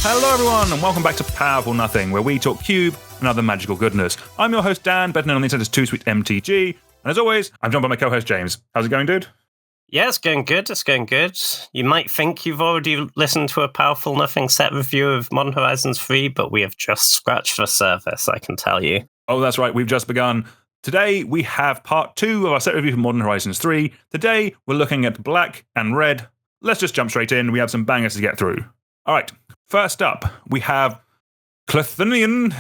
Hello everyone, and welcome back to Powerful Nothing, where we talk cube and other magical goodness. I'm your host Dan, better known on the internet as 2sweetMTG, and as always, I'm joined by my co-host James. How's it going, dude? Yeah, it's going good. You might think you've already listened to a Powerful Nothing set review of Modern Horizons 3, but we have just scratched the surface, I can tell you. Oh, that's right, we've just begun. Today, we have part 2 of our set review for Modern Horizons 3. Today, we're looking at black and red. Let's just jump straight in. We have some bangers to get through. All right, first up, we have Clethonian.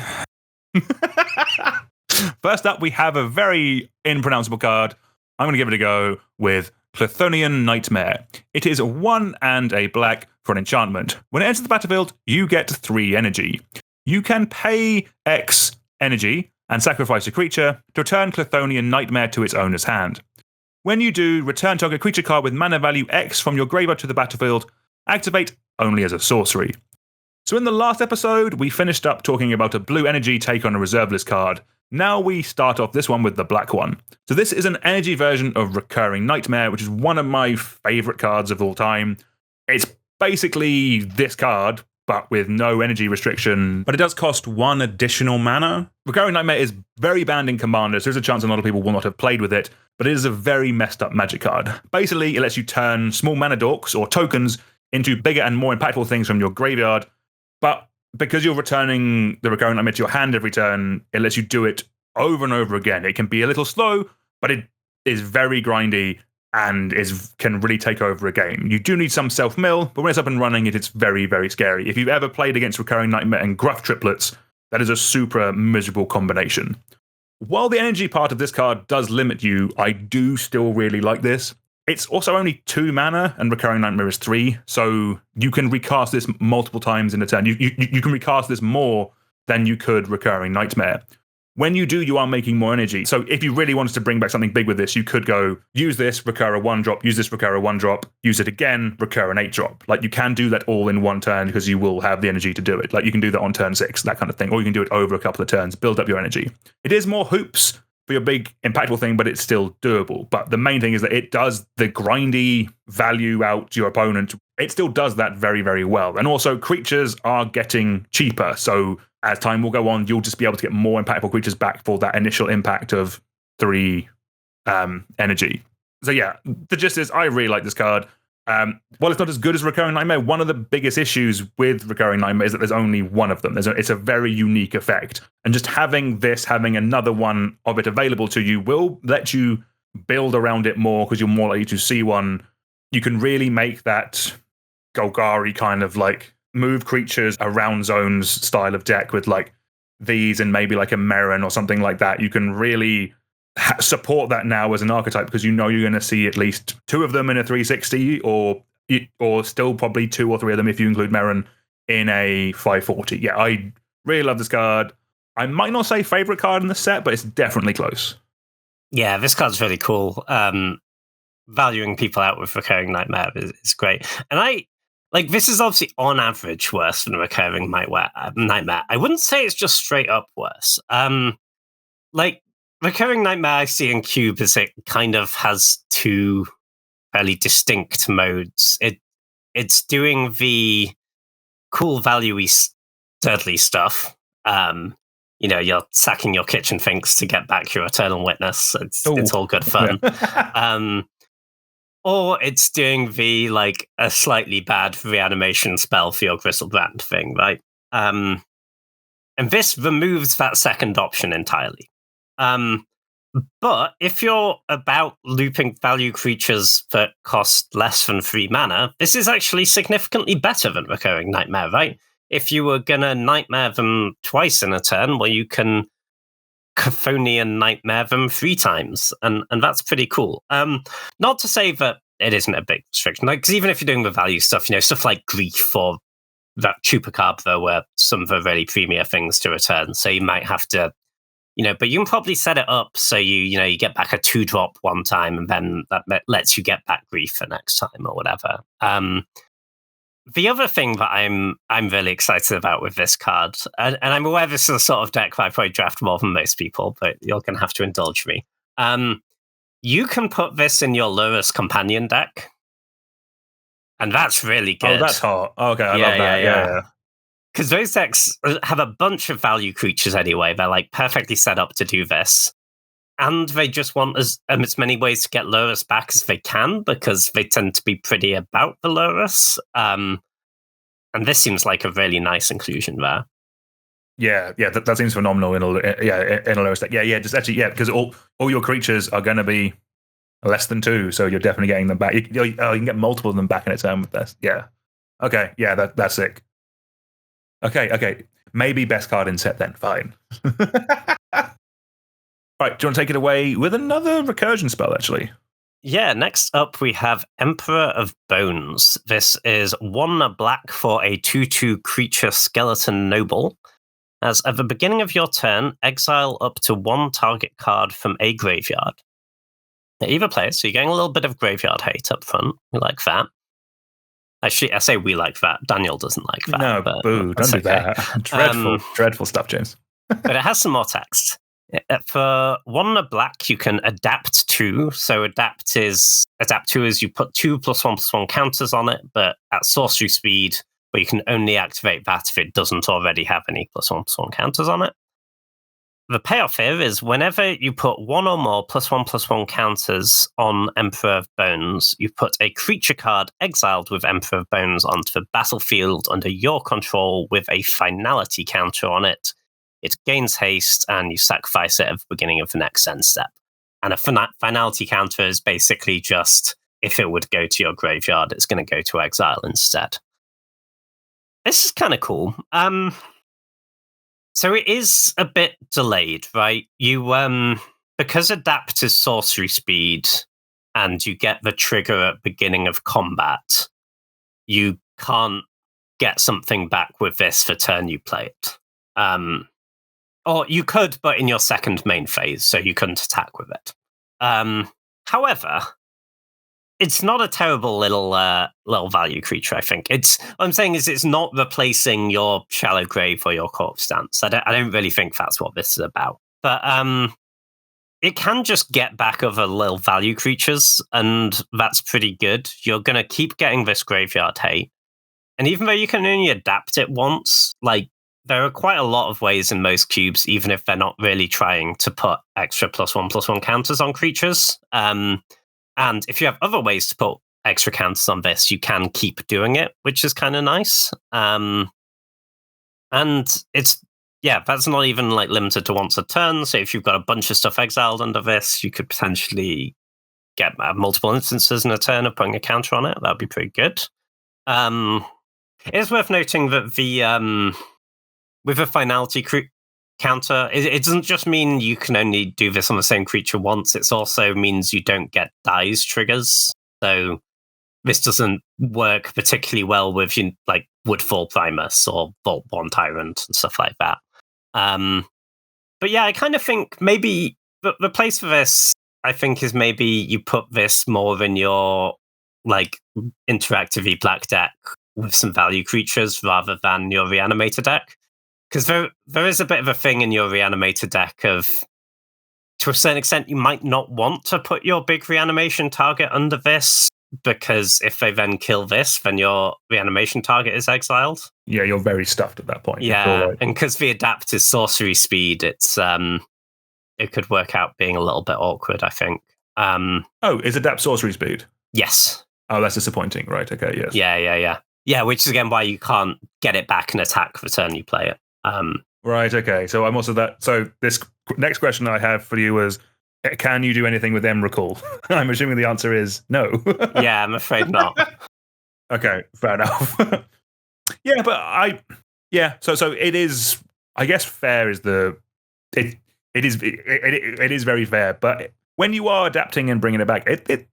First up, we have a very impronounceable card. I'm going to give it a go with Clethonian Nightmare. It is 1 and a black for an enchantment. When it enters the battlefield, you get 3 energy. You can pay X energy and sacrifice a creature to return Clethonian Nightmare to its owner's hand. When you do, return target creature card with mana value X from your graveyard to the battlefield. Activate only as a sorcery. So in the last episode, we finished up talking about a blue energy take on a reserve list card. Now we start off this one with the black one. So this is an energy version of Recurring Nightmare, which is one of my favorite cards of all time. It's basically this card, but with no energy restriction, but it does cost 1 additional mana. Recurring Nightmare is very banned in Commander, so there's a chance a lot of people will not have played with it, but it is a very messed up magic card. Basically, it lets you turn small mana dorks or tokens into bigger and more impactful things from your graveyard, but because you're returning the Recurring Nightmare to your hand every turn, it lets you do it over and over again. It can be a little slow, but it is very grindy and can really take over a game. You do need some self-mill, but when it's up and running, it's very, very scary. If you've ever played against Recurring Nightmare and Gruff triplets, that is a super miserable combination. While the energy part of this card does limit you, I do still really like this. It's also only 2 mana, and Recurring Nightmare is 3, so you can recast this multiple times in a turn. You can recast this more than you could Recurring Nightmare. When you do, you are making more energy. So if you really wanted to bring back something big with this, you could go, use this, recur a 1-drop, use this, recur a 1-drop, use it again, recur an 8-drop. Like, you can do that all in one turn because you will have the energy to do it. Like, you can do that on turn 6, that kind of thing. Or you can do it over a couple of turns, build up your energy. It is more hoops for your big impactful thing, but it's still doable. But the main thing is that it does the grindy value out your opponent. It still does that very, very well. And also, creatures are getting cheaper. So as time will go on, you'll just be able to get more impactful creatures back for that initial impact of 3 energy. So yeah, the gist is I really like this card. While it's not as good as Recurring Nightmare, one of the biggest issues with Recurring Nightmare is that there's only one of them. It's a very unique effect. And just having another one of it available to you will let you build around it more because you're more likely to see one. You can really make that Golgari kind of like move creatures around zones style of deck with like these and maybe like a Merrin or something like that. You can really support that now as an archetype because you know you're going to see at least 2 of them in a 360 or still probably 2 or 3 of them if you include Merrin in a 540. Yeah, I really love this card. I might not say favorite card in the set, but it's definitely close. Yeah, this card's really cool. Valuing people out with Recurring Nightmare is great. And this is obviously on average worse than Recurring Nightmare. I wouldn't say it's just straight up worse. Recurring Nightmare I see in Cube is it kind of has 2 fairly distinct modes. It's doing the cool value-y Dudley stuff. You're sacking your kitchen finks to get back your Eternal Witness. It's all good fun. Yeah. Or it's doing the a slightly bad reanimation spell for your Gristlebrand thing, right? And this removes that second option entirely. But if you're about looping value creatures that cost less than 3 mana, this is actually significantly better than Recurring Nightmare, right? If you were gonna Nightmare them twice in a turn, well, you can Chthonian Nightmare them 3 times, and that's pretty cool. Not to say that it isn't a big restriction, because even if you're doing the value stuff, stuff like Grief or that Chupacabra were some of the really premier things to return, so you might have to, but you can probably set it up so you get back a 2-drop one time, and then that lets you get back Grief the next time or whatever. The other thing that I'm really excited about with this card, and I'm aware this is a sort of deck that I probably draft more than most people, but you're going to have to indulge me. You can put this in your Lurrus Companion deck, and that's really good. Oh, that's hot. Okay, I love that. Yeah. because those decks have a bunch of value creatures anyway. They're like perfectly set up to do this. And they just want as many ways to get Lurrus back as they can, because they tend to be pretty about the Lurrus. And this seems like a really nice inclusion there. Yeah, that seems phenomenal in a Lurrus deck. Yeah, just actually, because all your creatures are going to be less than 2, so you're definitely getting them back. You can get multiple of them back in a turn with this. Yeah. Okay, yeah, that's sick. Okay. Maybe best card in set then. Fine. Right, do you want to take it away with another recursion spell, actually? Yeah, next up we have Emperor of Bones. This is 1 black for a 2/2 creature skeleton noble. As at the beginning of your turn, exile up to 1 target card from a graveyard. Either place, so you're getting a little bit of graveyard hate up front. We like that. Actually, I say we like that. Daniel doesn't like that. No, boo, don't do that. Dreadful stuff, James. But it has some more text. For 1 black, you can adapt 2. So adapt 2 is you put 2 +1/+1 counters on it, but at sorcery speed, but you can only activate that if it doesn't already have any +1/+1 counters on it. The payoff here is whenever you put 1 or more +1/+1 counters on Emperor of Bones, you put a creature card exiled with Emperor of Bones onto the battlefield under your control with a finality counter on it. It gains haste, and you sacrifice it at the beginning of the next end step. And a finality counter is basically just, if it would go to your graveyard, it's going to go to exile instead. This is kind of cool. So it is a bit delayed, right? You because adapt is sorcery speed, and you get the trigger at beginning of combat, you can't get something back with this for turn you play it. Or you could, but in your second main phase, so you couldn't attack with it. However, it's not a terrible little value creature, I think. What I'm saying is it's not replacing your Shallow Grave or your Corpse Stance. I don't really think that's what this is about. But it can just get back other little value creatures, and that's pretty good. You're going to keep getting this graveyard hate. And even though you can only adapt it once, like, there are quite a lot of ways in most cubes, even if they're not really trying to put extra +1/+1 counters on creatures. And if you have other ways to put extra counters on this, you can keep doing it, which is kind of nice. And that's not even like limited to once a turn. So if you've got a bunch of stuff exiled under this, you could potentially get multiple instances in a turn of putting a counter on it. That'd be pretty good. It is worth noting that the with a finality counter, it doesn't just mean you can only do this on the same creature once. It also means you don't get dies triggers. So this doesn't work particularly well with like Woodfall Primus or Vault-Born Tyrant and stuff like that. But yeah, I kind of think maybe the place for this, I think, is maybe you put this more in your like interactive black deck with some value creatures rather than your Reanimator deck. Because there is a bit of a thing in your Reanimator deck of, to a certain extent, you might not want to put your big reanimation target under this, because if they then kill this, then your reanimation target is exiled. Yeah, you're very stuffed at that point. Yeah, and because the adapt is sorcery speed, it's it could work out being a little bit awkward, I think. Is adapt sorcery speed? Yes. Oh, that's disappointing. Right, okay, yes. Yeah. Yeah, which is again why you can't get it back and attack the turn you play it. Right, okay. So I'm also that. So this next question I have for you was, can you do anything with Emrakul? I'm assuming the answer is no. Yeah, I'm afraid not. Okay, fair enough. Yeah, but so it is, I guess fair is it is very fair, but when you are adapting and bringing it back,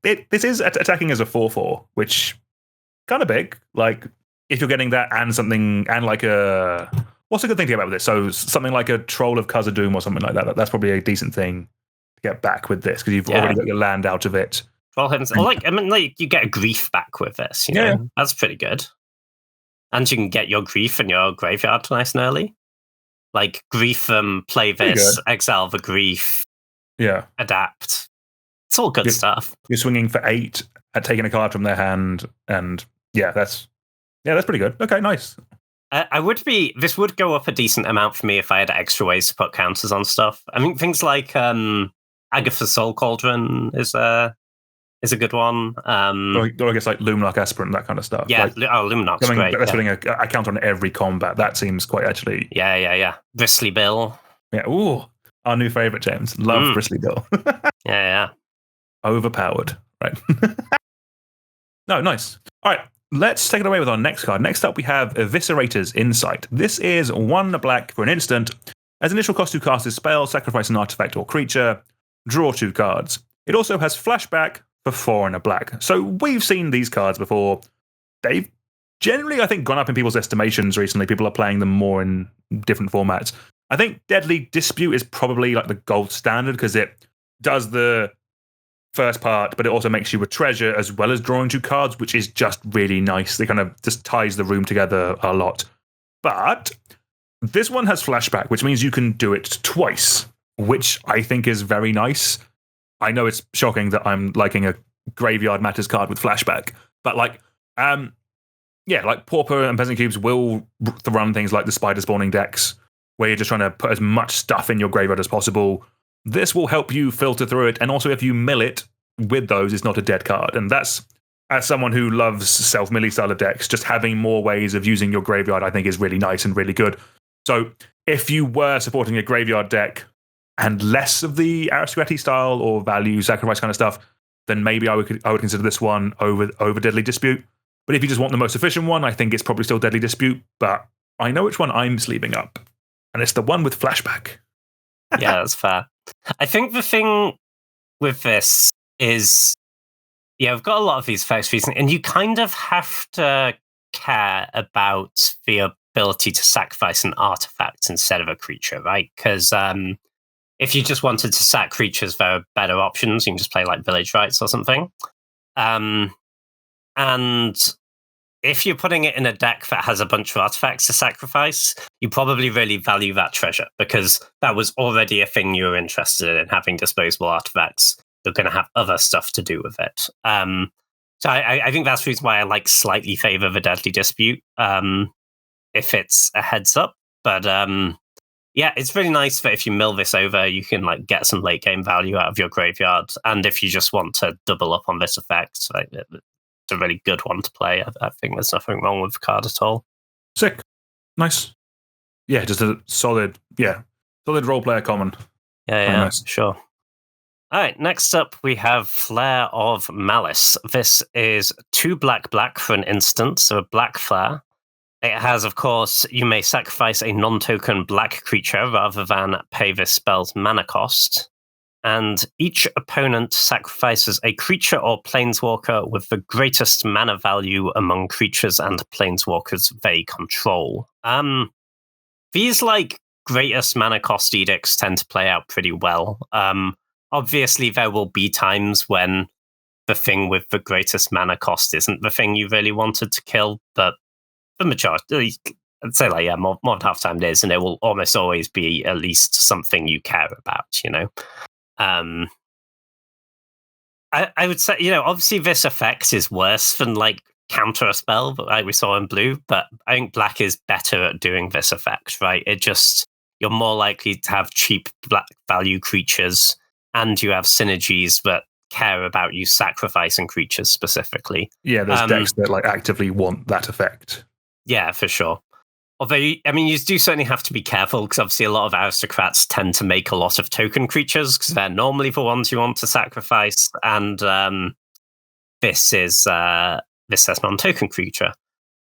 this is attacking as a 4/4, which kind of big. Like, if you're getting that and something, and like what's a good thing to get back with this? So something like a Troll of Khazad-dûm or something like that. That's probably a decent thing to get back with this, because you've already got your land out of it. Well, you get a Grief back with this. You know? That's pretty good. And you can get your Grief in your graveyard nice and early. Like, Grief, play this, exile the Grief, adapt. It's all good stuff. You're swinging for 8 at taking a card from their hand, and that's pretty good. Okay, nice. This would go up a decent amount for me if I had extra ways to put counters on stuff. I mean, things like Agatha's Soul Cauldron is a good one. Or I guess like Luminarch Aspirant, that kind of stuff. Yeah, like, Luminarch's great. That's putting a counter on every combat. That seems quite actually. Yeah. Bristly Bill. Yeah. Ooh, our new favorite, James. Love Bristly Bill. Yeah. Overpowered, right? No, nice. All right. Let's take it away with our next card. Next up, we have Eviscerator's Insight. This is 1 black for an instant. As initial cost to cast this spell, sacrifice an artifact or creature, draw 2 cards. It also has flashback for 4 and a black. So we've seen these cards before. They've generally, I think, gone up in people's estimations recently. People are playing them more in different formats. I think Deadly Dispute is probably like the gold standard because it does the first part, but it also makes you a treasure as well as drawing 2 cards, which is just really nice. They kind of just ties the room together a lot. But this one has flashback, which means you can do it twice, which I think is very nice. I know it's shocking that I'm liking a Graveyard Matters card with flashback, but like Pauper and Peasant Cubes will run things like the Spider Spawning decks, where you're just trying to put as much stuff in your graveyard as possible. This will help you filter through it, and also if you mill it with those, it's not a dead card. And that's, as someone who loves self-millie style of decks, just having more ways of using your graveyard, I think, is really nice and really good. So if you were supporting a graveyard deck and less of the Aristocratic style or value sacrifice kind of stuff, then maybe I would consider this one over Deadly Dispute. But if you just want the most efficient one, I think it's probably still Deadly Dispute. But I know which one I'm sleeving up, and it's the one with flashback. Yeah, that's fair. I think the thing with this is, we've got a lot of these effects recently, and you kind of have to care about the ability to sacrifice an artifact instead of a creature, right? Because if you just wanted to sack creatures, there are better options. You can just play like Village Rites or something. And if you're putting it in a deck that has a bunch of artifacts to sacrifice, you probably really value that treasure because that was already a thing you were interested in, having disposable artifacts. You're going to have other stuff to do with it. So I think that's the reason why I like slightly favor the Deadly Dispute if it's a heads up. But it's really nice that if you mill this over, you can like get some late game value out of your graveyard. And if you just want to double up on this effect, it's a really good one to play. I think there's nothing wrong with the card at all. Sick. Nice. Yeah, just a solid role player common. Yeah, nice. Sure. All right, next up we have Flare of Malice. This is 2 black for an instant, so a black flare. It has, of course, you may sacrifice a non-token black creature rather than pay this spell's mana cost. And each opponent sacrifices a creature or planeswalker with the greatest mana value among creatures and planeswalkers they control. These like greatest mana cost edicts tend to play out pretty well. Obviously, there will be times when the thing with the greatest mana cost isn't the thing you really wanted to kill, but the majority, I'd say more than half the time it is, and it will almost always be at least something you care about, I would say, obviously this effect is worse than like counter a spell, like we saw in blue, but I think black is better at doing this effect, right? You're more likely to have cheap black value creatures, and you have synergies that care about you sacrificing creatures specifically. Yeah, there's decks that like actively want that effect. Yeah, for sure. Although, you do certainly have to be careful because obviously a lot of aristocrats tend to make a lot of token creatures because they're normally the ones you want to sacrifice, and this says non-token creature.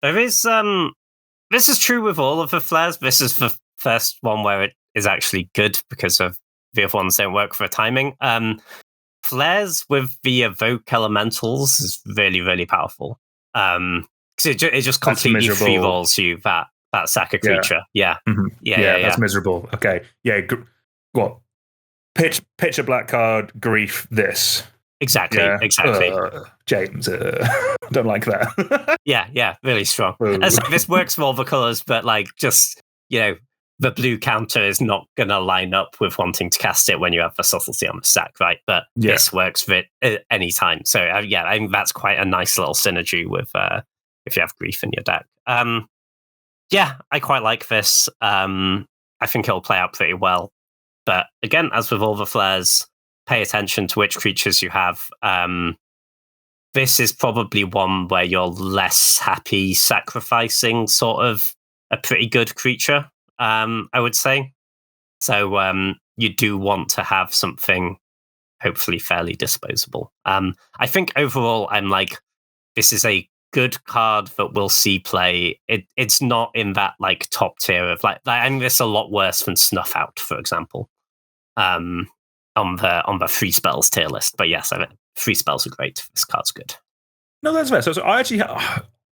This is true with all of the flares. This is the first one where it is actually good because of the other ones don't work for timing. Flares with the evoke elementals is really, really powerful. Because it just completely free rolls you that sack a creature. Yeah. Mm-hmm. Yeah, that's miserable. Okay. Yeah. What? Pitch a black card, grief this. Exactly. James, don't like that. yeah, really strong. This works for all the colors, but like just, the blue counter is not going to line up with wanting to cast it when you have the subtlety on the stack, right? But this works for it at any time. So I think that's quite a nice little synergy with if you have grief in your deck. Yeah, I quite like this. I think it'll play out pretty well. But again, as with all the flares, pay attention to which creatures you have. This is probably one where you're less happy sacrificing sort of a pretty good creature, I would say. So you do want to have something hopefully fairly disposable. I think overall, I'm like, this is a good card that will see play. It's not in that like top tier of like I think this a lot worse than Snuff Out, for example. On the free spells tier list. But yes, free spells are great. This card's good. No, that's fair. So I actually,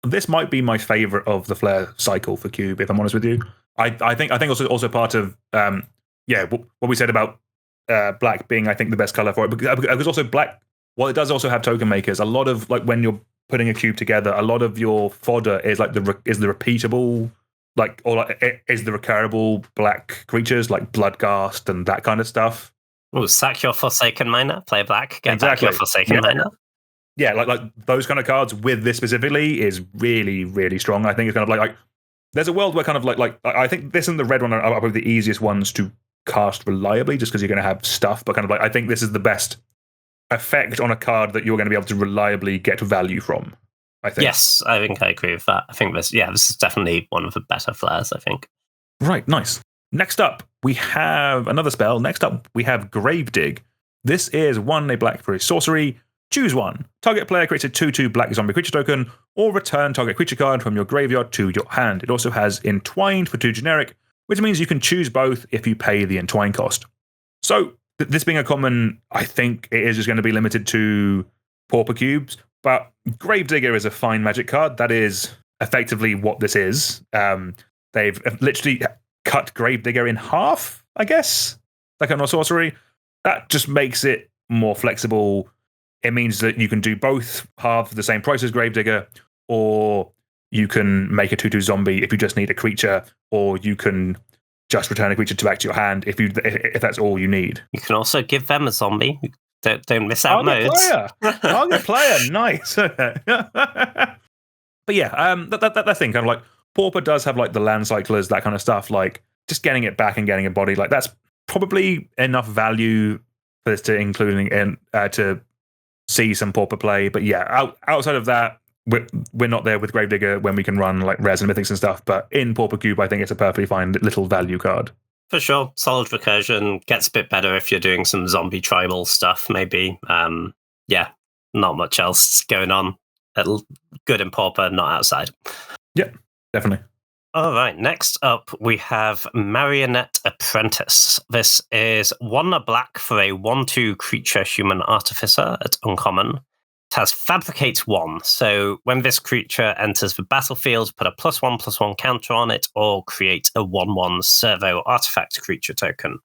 this might be my favorite of the flare cycle for Cube. If I'm honest with you, I think also part of what we said about black being I think the best color for it because also black. Well, it does also have token makers. A lot of like when you're putting a cube together, a lot of your fodder is like the repeatable. Is the recurable black creatures like Bloodghast and that kind of stuff. Oh, sack your Forsaken Miner, play black, get back your Forsaken Miner. Yeah, like those kind of cards with this specifically is really, really strong. I think it's kind of like there's a world where kind of like I think this and the red one are probably the easiest ones to cast reliably just because you're going to have stuff, but kind of like I think this is the best effect on a card that you're going to be able to reliably get value from. I think. Yes, I think I agree with that. I think this is definitely one of the better flares, I think. Right, nice. Next up, we have another spell. Next up, we have Gravedig. This is 1 a black for a sorcery. Choose one. Target player creates a 2/2 black zombie creature token, or return target creature card from your graveyard to your hand. It also has Entwined for 2 generic, which means you can choose both if you pay the Entwine cost. So, this being a common, I think it is just going to be limited to Pauper Cubes, but Gravedigger is a fine magic card. That is effectively what this is. They've literally cut Gravedigger in half, I guess, like on a sorcery. That just makes it more flexible. It means that you can do both half for the same price as Gravedigger, or you can make a 2/2 zombie if you just need a creature, or you can just return a creature back to your hand if that's all you need. You can also give them a zombie. Don't miss out modes. Target player, nice. But yeah, that thing kind of like Pauper does have like the land cyclers, that kind of stuff. Like just getting it back and getting a body, like that's probably enough value for this to including in to see some Pauper play. But yeah, outside of that, we're not there with Gravedigger when we can run like rares and mythics and stuff. But in Pauper Cube, I think it's a perfectly fine little value card. For sure, solid recursion gets a bit better if you're doing some zombie tribal stuff. Maybe, not much else going on. Good in Pauper, not outside. Yep, definitely. All right, next up we have Marionette Apprentice. This is 1 a black for a 1/2 creature human artificer at uncommon. It has Fabricate 1, so when this creature enters the battlefield, put a +1/+1 counter on it, or create a 1/1 servo artifact creature token.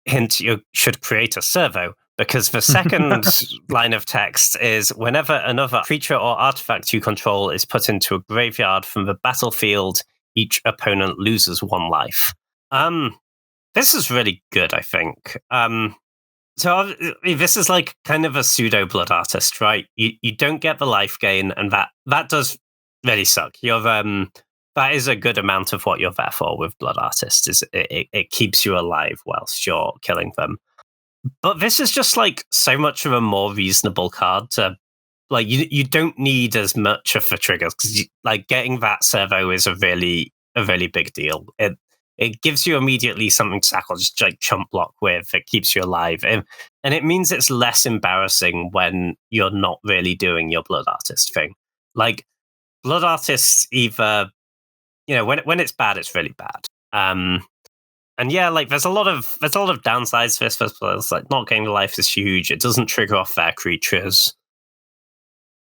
Hint, you should create a servo, because the second line of text is whenever another creature or artifact you control is put into a graveyard from the battlefield, each opponent loses 1 life. This is really good, I think. So this is like kind of a pseudo Blood Artist, right? You don't get the life gain, and that does really suck. That is a good amount of what you're there for with Blood Artist. Is it keeps you alive whilst you're killing them. But this is just like so much of a more reasonable card to like. You don't need as much of the triggers because like getting that servo is a really big deal. It gives you immediately something to tackle, just like chump block with. It keeps you alive. And it means it's less embarrassing when you're not really doing your Blood Artist thing. Like, Blood Artist either, when it's bad, it's really bad. And yeah, like there's a lot of downsides to this. First of all, it's like not getting the life is huge. It doesn't trigger off their creatures.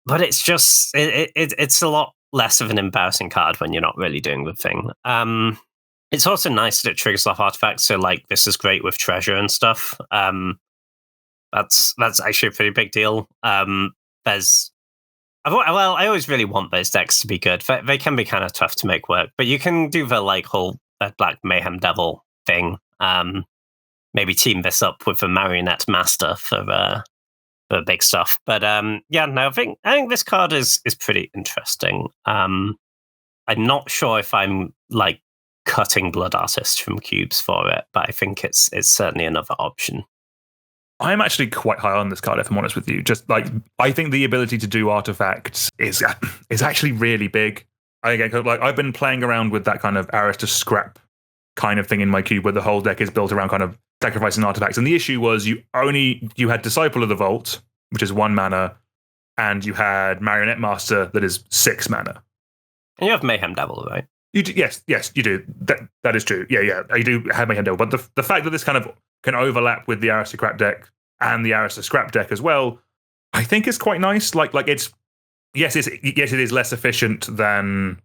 But it's just, it's a lot less of an embarrassing card when you're not really doing the thing. It's also nice that it triggers off artifacts, so like this is great with treasure and stuff. That's actually a pretty big deal. I always really want those decks to be good. They can be kind of tough to make work, but you can do the like whole Black Mayhem Devil thing. Maybe team this up with the Marionette Master for big stuff. But I think this card is pretty interesting. I'm not sure if I'm like cutting Blood Artist from cubes for it, but I think it's certainly another option. I'm actually quite high on this card, if I'm honest with you. Just like, I think the ability to do artifacts is actually really big. I've been playing around with that kind of arrows to scrap kind of thing in my cube, where the whole deck is built around kind of sacrificing artifacts. And the issue was you had Disciple of the Vault, which is 1 mana, and you had Marionette Master that is 6 mana. And you have Mayhem Devil, right? You do, yes, you do. That is true. Yeah, you do have Mayhem Devil. But the fact that this kind of can overlap with the Aristocrat deck and the Aristocrat deck as well, I think is quite nice. Like it is less efficient than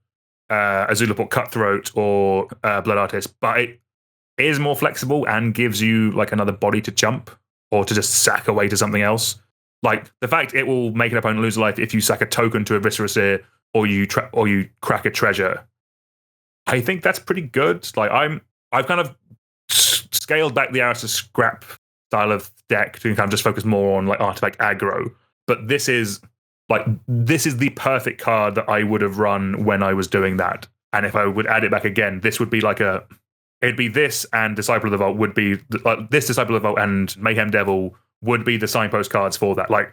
Azulaport Cutthroat or Blood Artist, but it is more flexible and gives you like another body to jump or to just sack away to something else. Like the fact it will make an opponent lose a life if you sack a token to a Viscera Seer or you crack a treasure. I think that's pretty good. Like I've kind of scaled back the Arista Scrap style of deck to kind of just focus more on like artifact aggro. But this is the perfect card that I would have run when I was doing that. And if I would add it back again, this would be it'd be this, and Disciple of the Vault would be this Disciple of the Vault and Mayhem Devil would be the signpost cards for that. Like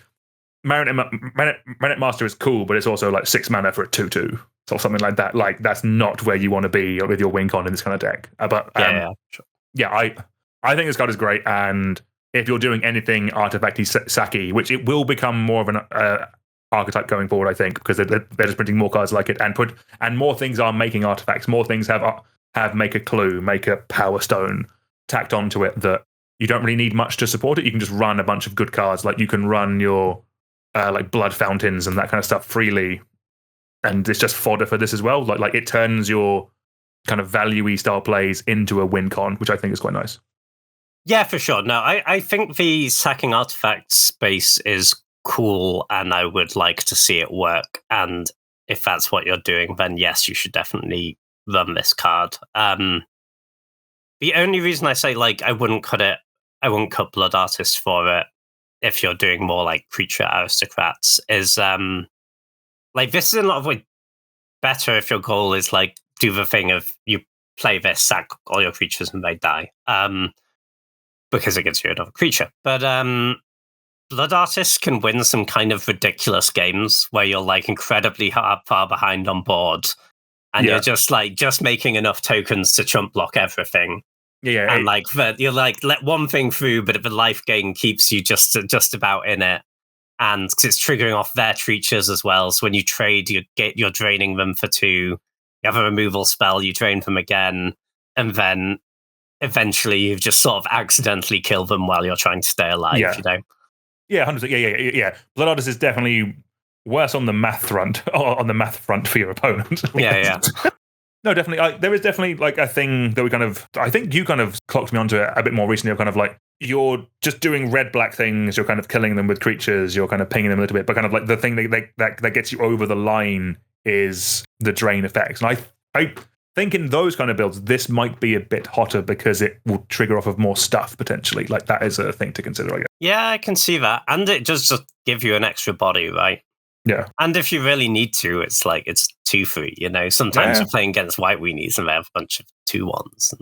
Marionette Master is cool, but it's also like 6 mana for a 2/2 or something like that. Like that's not where you want to be with your win con in this kind of deck. I think this card is great, and if you're doing anything artifacty sacky, which it will become more of an archetype going forward, I think, because they're just printing more cards like it, and more things are making artifacts. More things have make a clue, make a power stone tacked onto it that you don't really need much to support it. You can just run a bunch of good cards. Like you can run your like blood fountains and that kind of stuff freely, and it's just fodder for this as well. Like it turns your kind of value-y style plays into a win con, which I think is quite nice. Yeah, for sure. No, I think the sacking artifact space is cool, and I would like to see it work. And if that's what you're doing, then yes, you should definitely run this card. The only reason I say like I wouldn't cut Blood Artist for it if you're doing more like creature aristocrats is like this is in a lot of ways better if your goal is like do the thing of you play this, sack all your creatures and they die. Because it gives you another creature. But Blood Artist can win some kind of ridiculous games where you're like incredibly far behind on board, and you're just making enough tokens to chump block everything. Yeah, and you're like let one thing through, but the life gain keeps you just about in it, and because it's triggering off their creatures as well. So when you trade, you're draining them for 2. You have a removal spell, you drain them again, and then eventually you've just sort of accidentally killed them while you're trying to stay alive. Yeah. You know. Yeah, 100%. Yeah. Blood Artist is definitely worse on the math front, for your opponent. Yeah. No, definitely. There is definitely like a thing that I think you kind of clocked me onto it a bit more recently. Of kind of like you're just doing red-black things. You're kind of killing them with creatures. You're kind of pinging them a little bit, but kind of like the thing that gets you over the line is the drain effects. And I think in those kind of builds, this might be a bit hotter because it will trigger off of more stuff potentially. Like that is a thing to consider, I guess. Yeah, I can see that. And it does just give you an extra body, right? Yeah. And if you really need to, it's like it's 2/3, you know. Sometimes you're playing against white weenies and they have a bunch of 2/1s.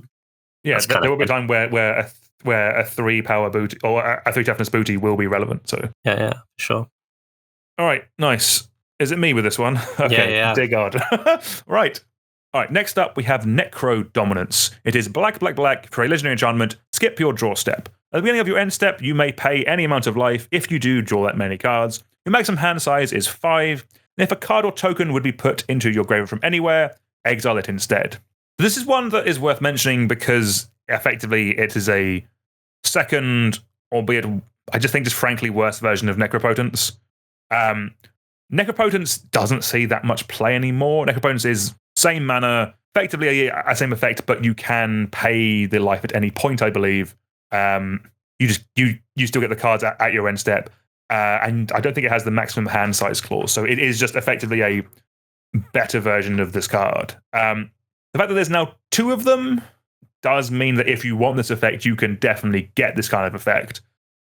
Yeah, there will be a time where a 3 power booty or a 3 toughness booty will be relevant. So yeah, sure. All right, nice. Is it me with this one? Okay, yeah. Dear God. Right. All right, next up we have Necro Dominance. It is black for a legendary enchantment. Skip your draw step. At the beginning of your end step, you may pay any amount of life. If you do, draw that many cards. Your maximum hand size is 5. And if a card or token would be put into your graveyard from anywhere, exile it instead. This is one that is worth mentioning because effectively it is a second, albeit I just think just frankly worse version of Necropotence. Necropotence doesn't see that much play anymore. Necropotence is same mana, effectively a same effect, but you can pay the life at any point, I believe. You still get the cards at your end step. And I don't think it has the maximum hand size clause. So it is just effectively a better version of this card. The fact that there's now 2 of them does mean that if you want this effect, you can definitely get this kind of effect.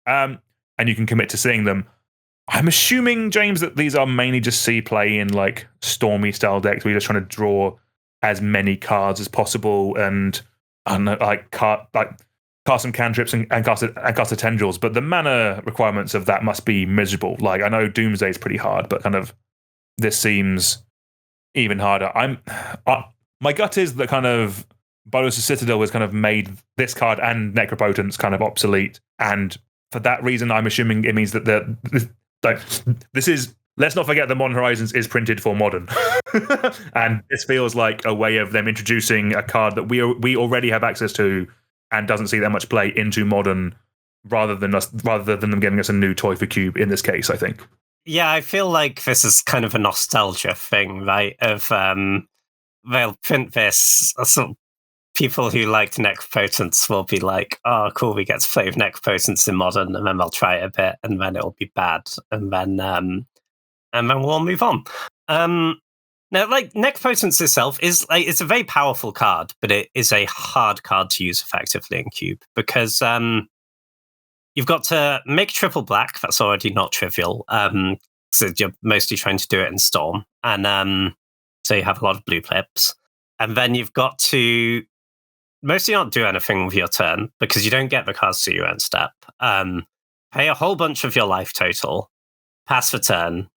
And you can commit to seeing them. I'm assuming, James, that these are mainly just see play in like Stormy style decks where you're just trying to draw as many cards as possible and I don't know, cast some cantrips and cast the tendrils. But the mana requirements of that must be miserable. Like I know Doomsday is pretty hard, but kind of this seems even harder. My gut is that kind of Bolas' Citadel has kind of made this card and Necropotence kind of obsolete, and for that reason, I'm assuming it means that this is. Let's not forget that Modern Horizons is printed for Modern, and this feels like a way of them introducing a card that we already have access to and doesn't see that much play into Modern, rather than them giving us a new toy for Cube. In this case, I think. Yeah, I feel like this is kind of a nostalgia thing, right? Of they'll print this. People who liked Necropotence will be like, "Oh, cool, we get to play with Necropotence in Modern," and then they'll try it a bit, and then it'll be bad, and then we'll move on. Now, like Necropotence itself is like it's a very powerful card, but it is a hard card to use effectively in Cube because you've got to make triple black. That's already not trivial. So you're mostly trying to do it in Storm, and so you have a lot of blue clips, and then you've got to mostly not do anything with your turn because you don't get the cards to your end step. Pay a whole bunch of your life total, pass the turn,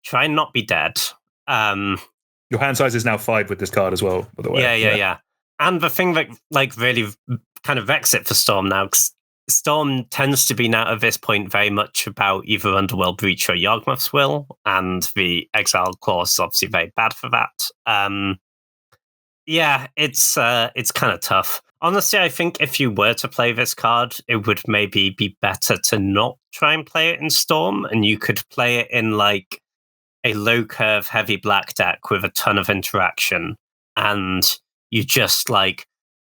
try and not be dead. Your hand size is now 5 with this card as well, by the way. Yeah. And the thing that like really kind of wrecks it for Storm now, because Storm tends to be now at this point very much about either Underworld Breach or Yawgmoth's Will, and the Exile Clause is obviously very bad for that. Yeah, it's kind of tough. Honestly, I think if you were to play this card, it would maybe be better to not try and play it in Storm, and you could play it in like a low curve heavy black deck with a ton of interaction, and you just like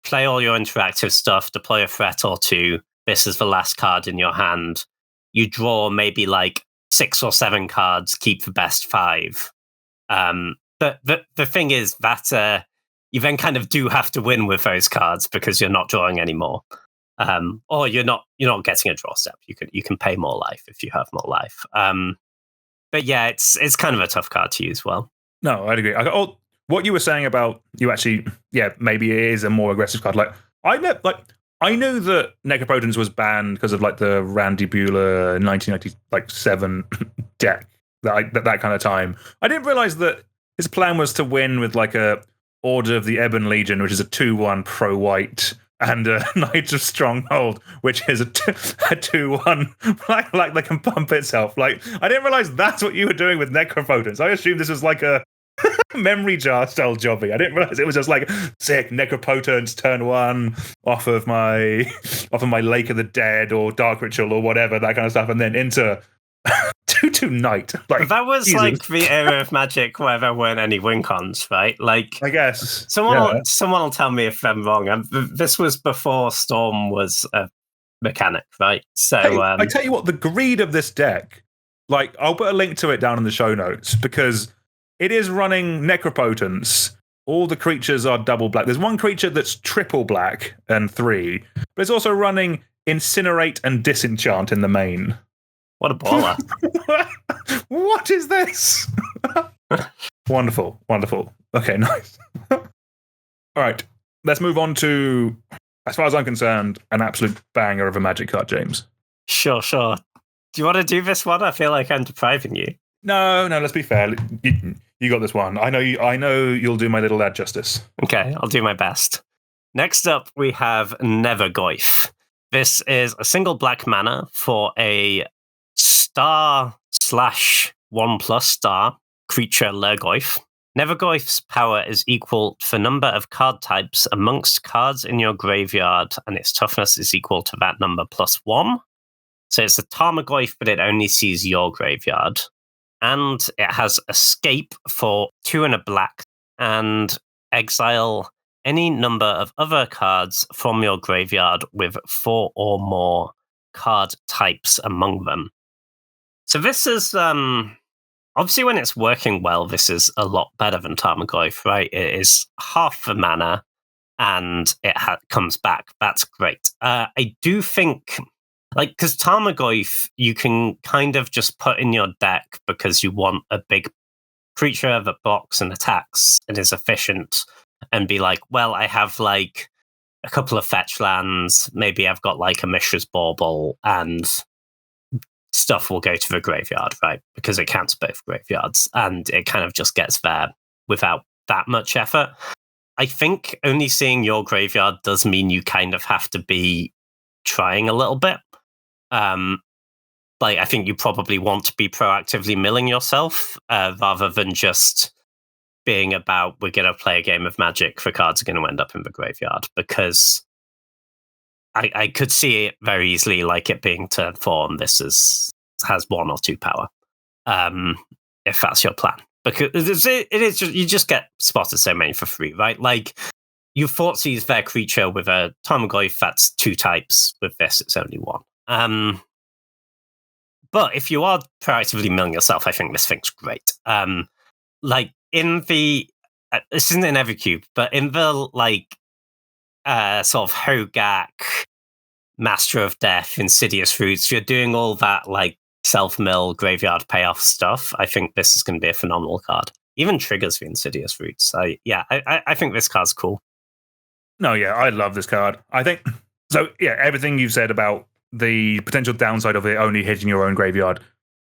play all your interactive stuff, deploy a threat or two. This is the last card in your hand. You draw maybe like 6 or 7 cards, keep the best 5. But the thing is that you then kind of do have to win with those cards because you're not drawing anymore, or you're not getting a draw step. You can pay more life if you have more life. But yeah, it's kind of a tough card to use well. No, I'd agree. What you were saying about you actually, maybe it is a more aggressive card. Like I know that Necropotence was banned because of like the Randy Bueller 1997 deck, that kind of time. I didn't realize that his plan was to win with like a Order of the Ebon Legion, which is a 2/1 pro-white, and a Knight of Stronghold, which is a 2/1 like they can pump itself. Like I didn't realize that's what you were doing with Necropotence. I assumed this was like a memory jar style jobby. I didn't realize it was just like sick Necropotence turn 1 off of my Lake of the Dead or Dark Ritual or whatever, that kind of stuff, and then into 2/2 Knight. Like that was Jesus. like the era of Magic where there weren't any win cons, right? Like I guess someone will tell me if I'm wrong. This was before Storm was a mechanic, right? So hey, I tell you what, the greed of this deck. Like I'll put a link to it down in the show notes because it is running Necropotence. All the creatures are double black. There's one creature that's triple black and 3, but it's also running Incinerate and Disenchant in the main. What a baller. What is this? Wonderful. Okay, nice. All right, let's move on to, as far as I'm concerned, an absolute banger of a Magic card, James. Sure. Do you want to do this one? I feel like I'm depriving you. No, let's be fair. You got this one. I know you'll do my little lad justice. Okay, I'll do my best. Next up, we have Nevergoyf. This is a single black mana for a star/1+star creature Lurgoyf. Nevergoyf's power is equal to the number of card types amongst cards in your graveyard, and its toughness is equal to that number +1. So it's a Tarmogoyf, but it only sees your graveyard. And it has escape for 2 and a black, and exile any number of other cards from your graveyard with 4 or more card types among them. So this is, obviously when it's working well, this is a lot better than Tarmogoyf, right? It is half the mana, and it comes back. That's great. I do think Like, because Tarmogoyf, you can kind of just put in your deck because you want a big creature that blocks and attacks and is efficient, and be like, well, I have like a couple of fetch lands, maybe I've got like a Mishra's Bauble, and stuff will go to the graveyard, right? Because it counts both graveyards, and it kind of just gets there without that much effort. I think only seeing your graveyard does mean you kind of have to be trying a little bit. Like, I think you probably want to be proactively milling yourself rather than just being about, we're going to play a game of Magic, the cards are going to end up in the graveyard, because I could see it very easily, like it being turn 4 and has 1 or 2 power, if that's your plan. Because it is just, you just get spotted so many for free, right? Like, you Thoughtseize their creature with a Tarmogoyf, that's 2 types. With this, it's only 1. But if you are proactively milling yourself, I think this thing's great. Like, in the... this isn't in every cube, but in the, like, sort of Hogak, Master of Death, Insidious Roots, you're doing all that, like, self-mill, graveyard payoff stuff. I think this is going to be a phenomenal card. Even triggers the Insidious Roots. I think this card's cool. No, yeah, I love this card. I think... So, yeah, everything you've said about the potential downside of it only hitting your own graveyard,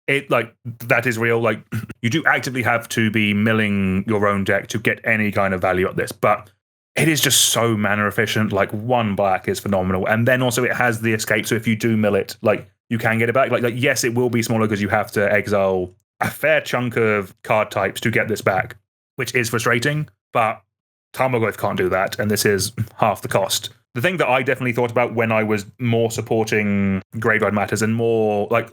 that is real. Like, you do actively have to be milling your own deck to get any kind of value at this, but it is just so mana efficient. Like, 1 black is phenomenal, and then also it has the escape, so if you do mill it, like, you can get it back. Like yes, it will be smaller because you have to exile a fair chunk of card types to get this back, which is frustrating, but Tarmogoyf can't do that, and this is half the cost. The thing that I definitely thought about when I was more supporting Graveyard Matters and more like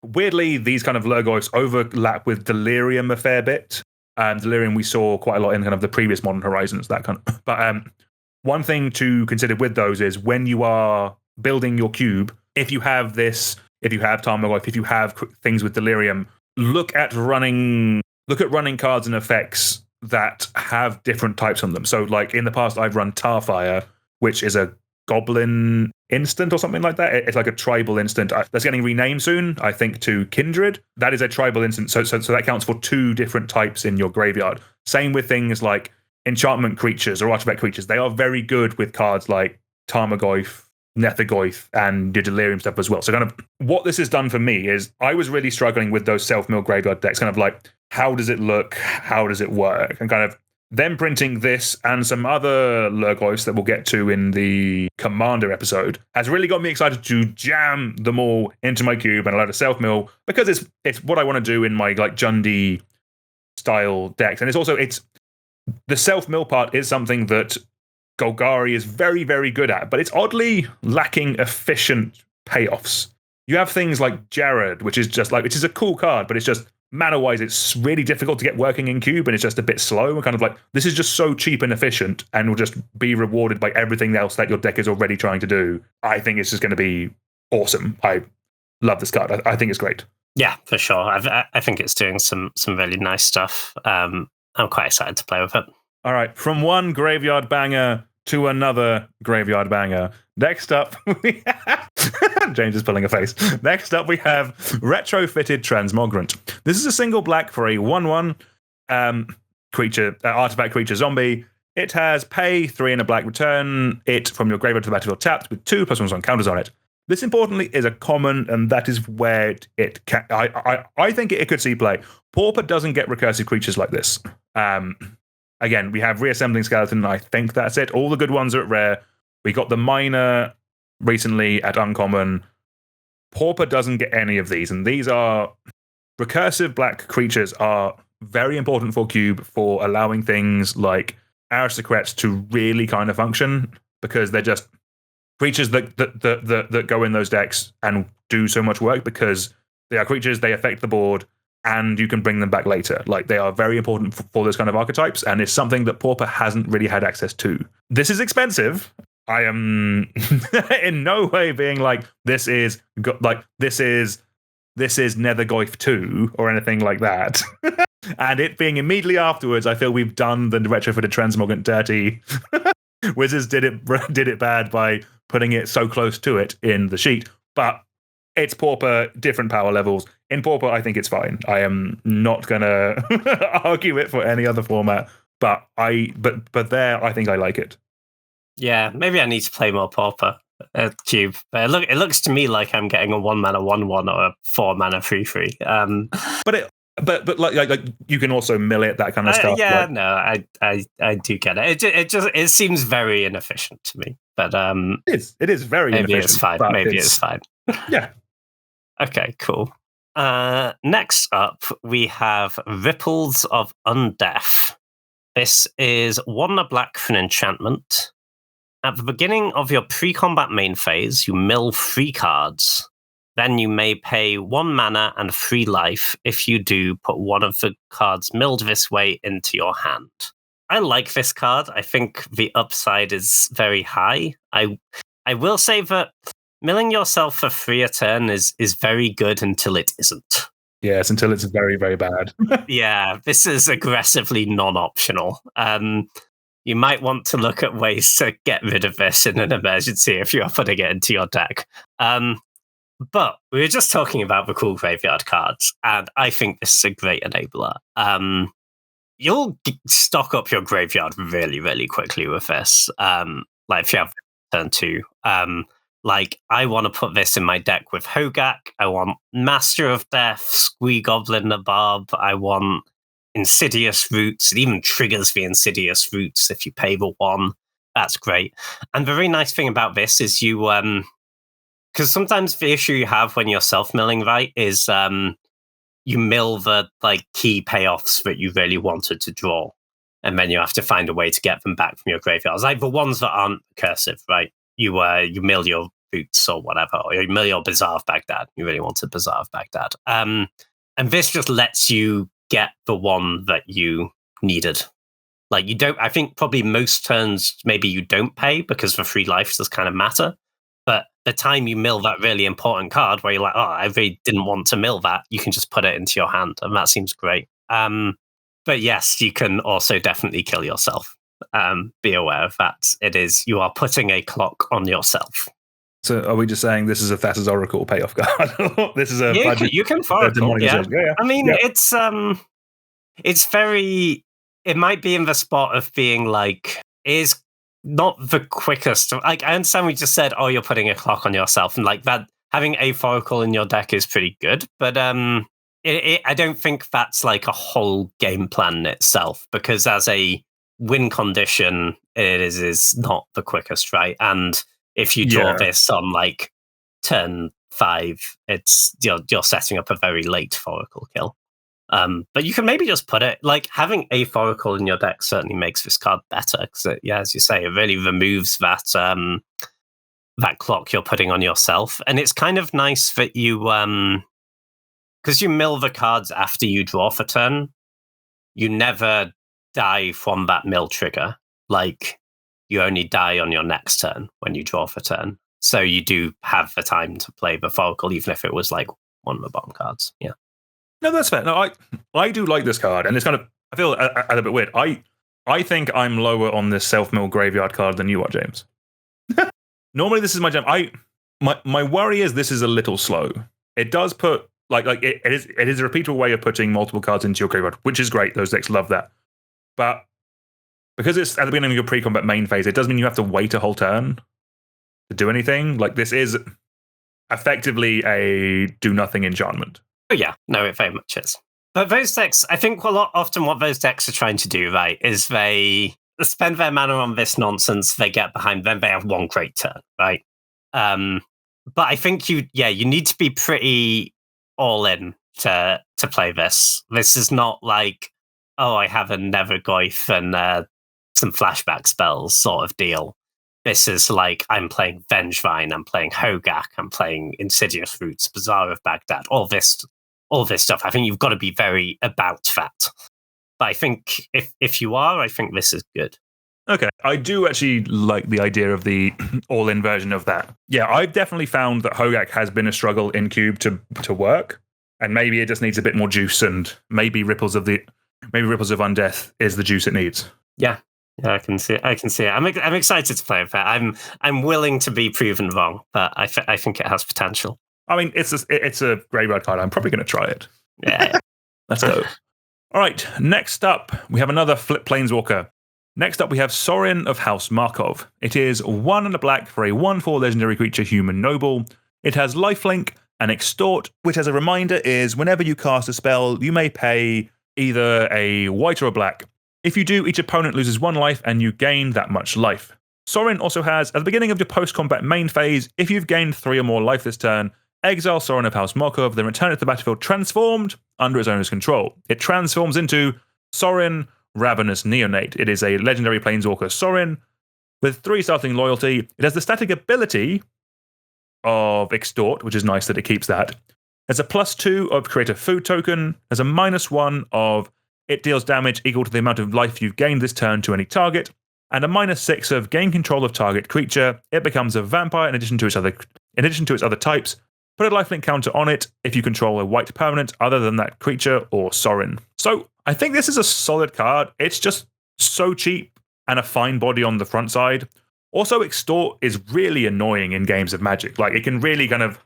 weirdly, these kind of Lurgoyfs overlap with Delirium a fair bit. Delirium we saw quite a lot in kind of the previous Modern Horizons, that kind of. But one thing to consider with those is when you are building your cube, if you have Tarmogoyf, if you have things with Delirium, look at running cards and effects that have different types on them. So, like in the past, I've run Tarfire, which is a Goblin instant or something like that. It's like a tribal instant that's getting renamed soon, I think, to Kindred. That is a tribal instant, so that counts for 2 different types in your graveyard. Same with things like enchantment creatures or artifact creatures. They are very good with cards like Tarmogoyf, Nethergoyf, and your Delirium stuff as well. So kind of what this has done for me is I was really struggling with those self-mill graveyard decks, kind of like, how does it look? How does it work? And kind of them printing this and some other Lurgoyfs that we'll get to in the Commander episode has really got me excited to jam them all into my cube and allow to self-mill, because it's what I want to do in my like Jundi style decks. And it's the self-mill part is something that Golgari is very, very good at, but it's oddly lacking efficient payoffs. You have things like Jared, which is a cool card, but it's just mana-wise, it's really difficult to get working in cube, and it's just a bit slow. And kind of like, this is just so cheap and efficient, and will just be rewarded by everything else that your deck is already trying to do. I think it's just going to be awesome. I love this card. I think it's great. Yeah, for sure. I think it's doing some really nice stuff. I'm quite excited to play with it. All right, from one graveyard banger to another graveyard banger. Next up, we have... James is pulling a face. Next up, we have Retrofitted Transmogrant. This is a single black for a 1/1 creature, artifact creature zombie. It has pay 3 and a black, return it from your graveyard to the battlefield tapped with 2+1 on counters on it. This importantly is a common, and that is where it can. I think it could see play. Pauper doesn't get recursive creatures like this. Again, we have Reassembling Skeleton, and I think that's it. All the good ones are at rare. We got the Miner recently at uncommon. Pauper doesn't get any of these, and these are recursive black creatures are very important for cube for allowing things like Aristocrats to really kind of function, because they're just creatures that go in those decks and do so much work, because they are creatures, they affect the board, and you can bring them back later. Like, they are very important for those kind of archetypes, and it's something that Pauper hasn't really had access to. This is expensive. I am in no way being like, this is Nethergoyf 2 or anything like that. And it being immediately afterwards, I feel we've done the Retrofitted Transmogrant dirty. Wizards did it bad by putting it so close to it in the sheet. But it's Pauper, different power levels. In Pauper, I think it's fine. I am not gonna argue it for any other format, but there, I think I like it. Yeah, maybe I need to play more Pauper Cube. But it looks to me like I'm getting a 1-mana 1/1 or a 4-mana 3/3. But like you can also mill it, that kind of stuff. Yeah, no, I do get it. It seems very inefficient to me. But it is very maybe inefficient. It's fine. Maybe it's fine. Yeah. Okay, cool. Next up, we have Ripples of Undeath. This is 1 black for an enchantment. At the beginning of your pre-combat main phase, you mill 3 cards. Then you may pay 1 mana and 3 life. If you do, put one of the cards milled this way into your hand. I like this card. I think the upside is very high. I will say that milling yourself for 3 a turn is very good until it isn't. Yes, until it's very, very bad. Yeah, this is aggressively non-optional. You might want to look at ways to get rid of this in an emergency if you are putting it into your deck. But we were just talking about the cool graveyard cards, and I think this is a great enabler. You'll stock up your graveyard really, really quickly with this. Like if you have turn 2. Like, I want to put this in my deck with Hogak. I want Master of Death, Squee Goblin Nabob. I want Insidious Roots. It even triggers the Insidious Roots if you pay the 1. That's great. And the very nice thing about this is you... because sometimes the issue you have when you're self-milling, right, is you mill the key payoffs that you really wanted to draw. And then you have to find a way to get them back from your graveyards. Like the ones that aren't cursive, right? You mill your Boots or whatever, or you mill your Bazaar of Baghdad. You really wanted Bazaar of Baghdad. And this just lets you get the one that you needed. Like you don't, I think probably most turns, maybe you don't pay because the 3 life does kind of matter. But the time you mill that really important card where you're like, oh, I really didn't want to mill that, you can just put it into your hand. And that seems great. But yes, you can also definitely kill yourself. Be aware of that. You are putting a clock on yourself. So are we just saying this is a Thassa's Oracle payoff card? This is a you can Oracle, yeah. I mean, it's very... It might be in the spot of being like, is not the quickest. Like, I understand we just said, oh, you're putting a clock on yourself, and like that, having a Oracle in your deck is pretty good. But I don't think that's like a whole game plan in itself, because as a win condition, it is not the quickest, right? And if you draw this on like turn 5, it's you're setting up a very late Oracle kill. But you can maybe just put it, like, having a Oracle in your deck certainly makes this card better, because as you say, it really removes that that clock you're putting on yourself. And it's kind of nice that you, because you mill the cards after you draw for turn, you never die from that mill trigger. Like, you only die on your next turn when you draw for turn. So you do have the time to play the Oracle, even if it was like one of the bottom cards. Yeah. No, that's fair. No, I do like this card, and it's kind of, I feel a bit weird. I think I'm lower on this self-mill graveyard card than you are, James. Normally, this is my jam. My worry is this is a little slow. It does put it is a repeatable way of putting multiple cards into your graveyard, which is great. Those decks love that. But because it's at the beginning of your pre-combat main phase, it does mean you have to wait a whole turn to do anything. Like, this is effectively a do-nothing enchantment. Oh, yeah. No, it very much is. But those decks, I think often what those decks are trying to do, right, is they spend their mana on this nonsense, they get behind, then they have one great turn, right? But I think you need to be pretty all in to play this. This is not like, oh, I have a Nevergoyf and some flashback spells sort of deal. This is like, I'm playing Vengevine, I'm playing Hogak, I'm playing Insidious Roots, Bazaar of Baghdad, all this stuff. I think you've got to be very about that. But I think if you are, I think this is good. Okay, I do actually like the idea of the all-in version of that. Yeah, I've definitely found that Hogak has been a struggle in Cube to work, and maybe it just needs a bit more juice, and maybe Ripples of Undeath is the juice it needs. Yeah, I can see it. I'm excited to play with that. I'm willing to be proven wrong, but I think it has potential. I mean, it's a graveyard card. I'm probably going to try it. Yeah. Let's go. All right, next up, we have another flip planeswalker. Next up, we have Sorin of House Markov. It is 1 and a black for a 1/4 legendary creature, human noble. It has lifelink and extort, which, as a reminder, is whenever you cast a spell, you may pay either a white or a black. If you do, each opponent loses 1 life and you gain that much life. Sorin also has, at the beginning of your post-combat main phase, if you've gained 3 or more life this turn, exile Sorin of House Markov, then return it to the battlefield transformed under its owner's control. It transforms into Sorin, Ravenous Neonate. It is a legendary planeswalker Sorin with 3 starting loyalty. It has the static ability of Extort, which is nice that it keeps that. There's a +2 of create a food token. There's a -1 of it deals damage equal to the amount of life you've gained this turn to any target. And a -6 of gain control of target creature. It becomes a vampire in addition to its other types. Put a lifelink counter on it if you control a white permanent other than that creature or Sorin. So I think this is a solid card. It's just so cheap and a fine body on the front side. Also, Extort is really annoying in games of Magic. Like, it can really kind of,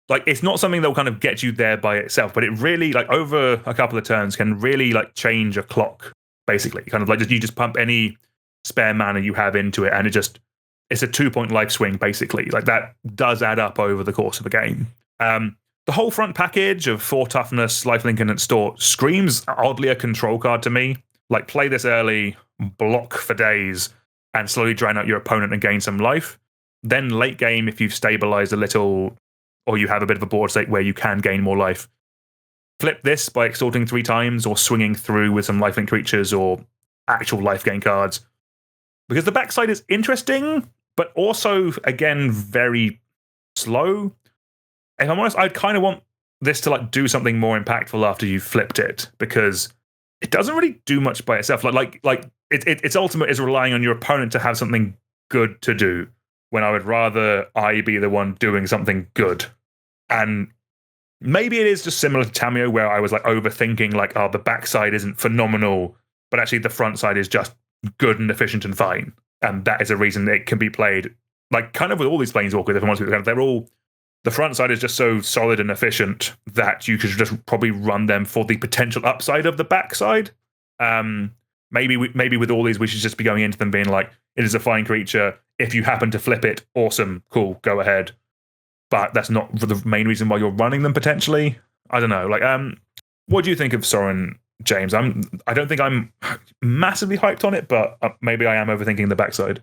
like, it's not something that will kind of get you there by itself, but it really, like, over a couple of turns can really, like, change a clock, basically. Kind of like you just pump any spare mana you have into it, and it's a 2-point life swing, basically. Like, that does add up over the course of a game. The whole front package of 4 toughness, lifelink, and extort screams oddly a control card to me. Like, play this early, block for days, and slowly drain out your opponent and gain some life. Then late game, if you've stabilized a little, or you have a bit of a board state where you can gain more life, flip this by extorting 3 times, or swinging through with some lifelink creatures or actual life gain cards. Because the backside is interesting, but also, again, very slow. If I'm honest, I'd kind of want this to like do something more impactful after you've flipped it, because it doesn't really do much by itself. Like its ultimate is relying on your opponent to have something good to do, when I would rather I be the one doing something good. And maybe it is just similar to Tameo, where I was like overthinking, like, oh, the backside isn't phenomenal, but actually the front side is just good and efficient and fine. And that is a reason it can be played, like, kind of with all these planeswalkers, if I'm honest with you, they're all, the front side is just so solid and efficient that you could just probably run them for the potential upside of the backside. Maybe with all these, we should just be going into them being like, it is a fine creature. If you happen to flip it, awesome, cool, go ahead. But that's not the main reason why you're running them, potentially. I don't know. Like, what do you think of Sorin, James? I don't think I'm massively hyped on it, but maybe I am overthinking the backside.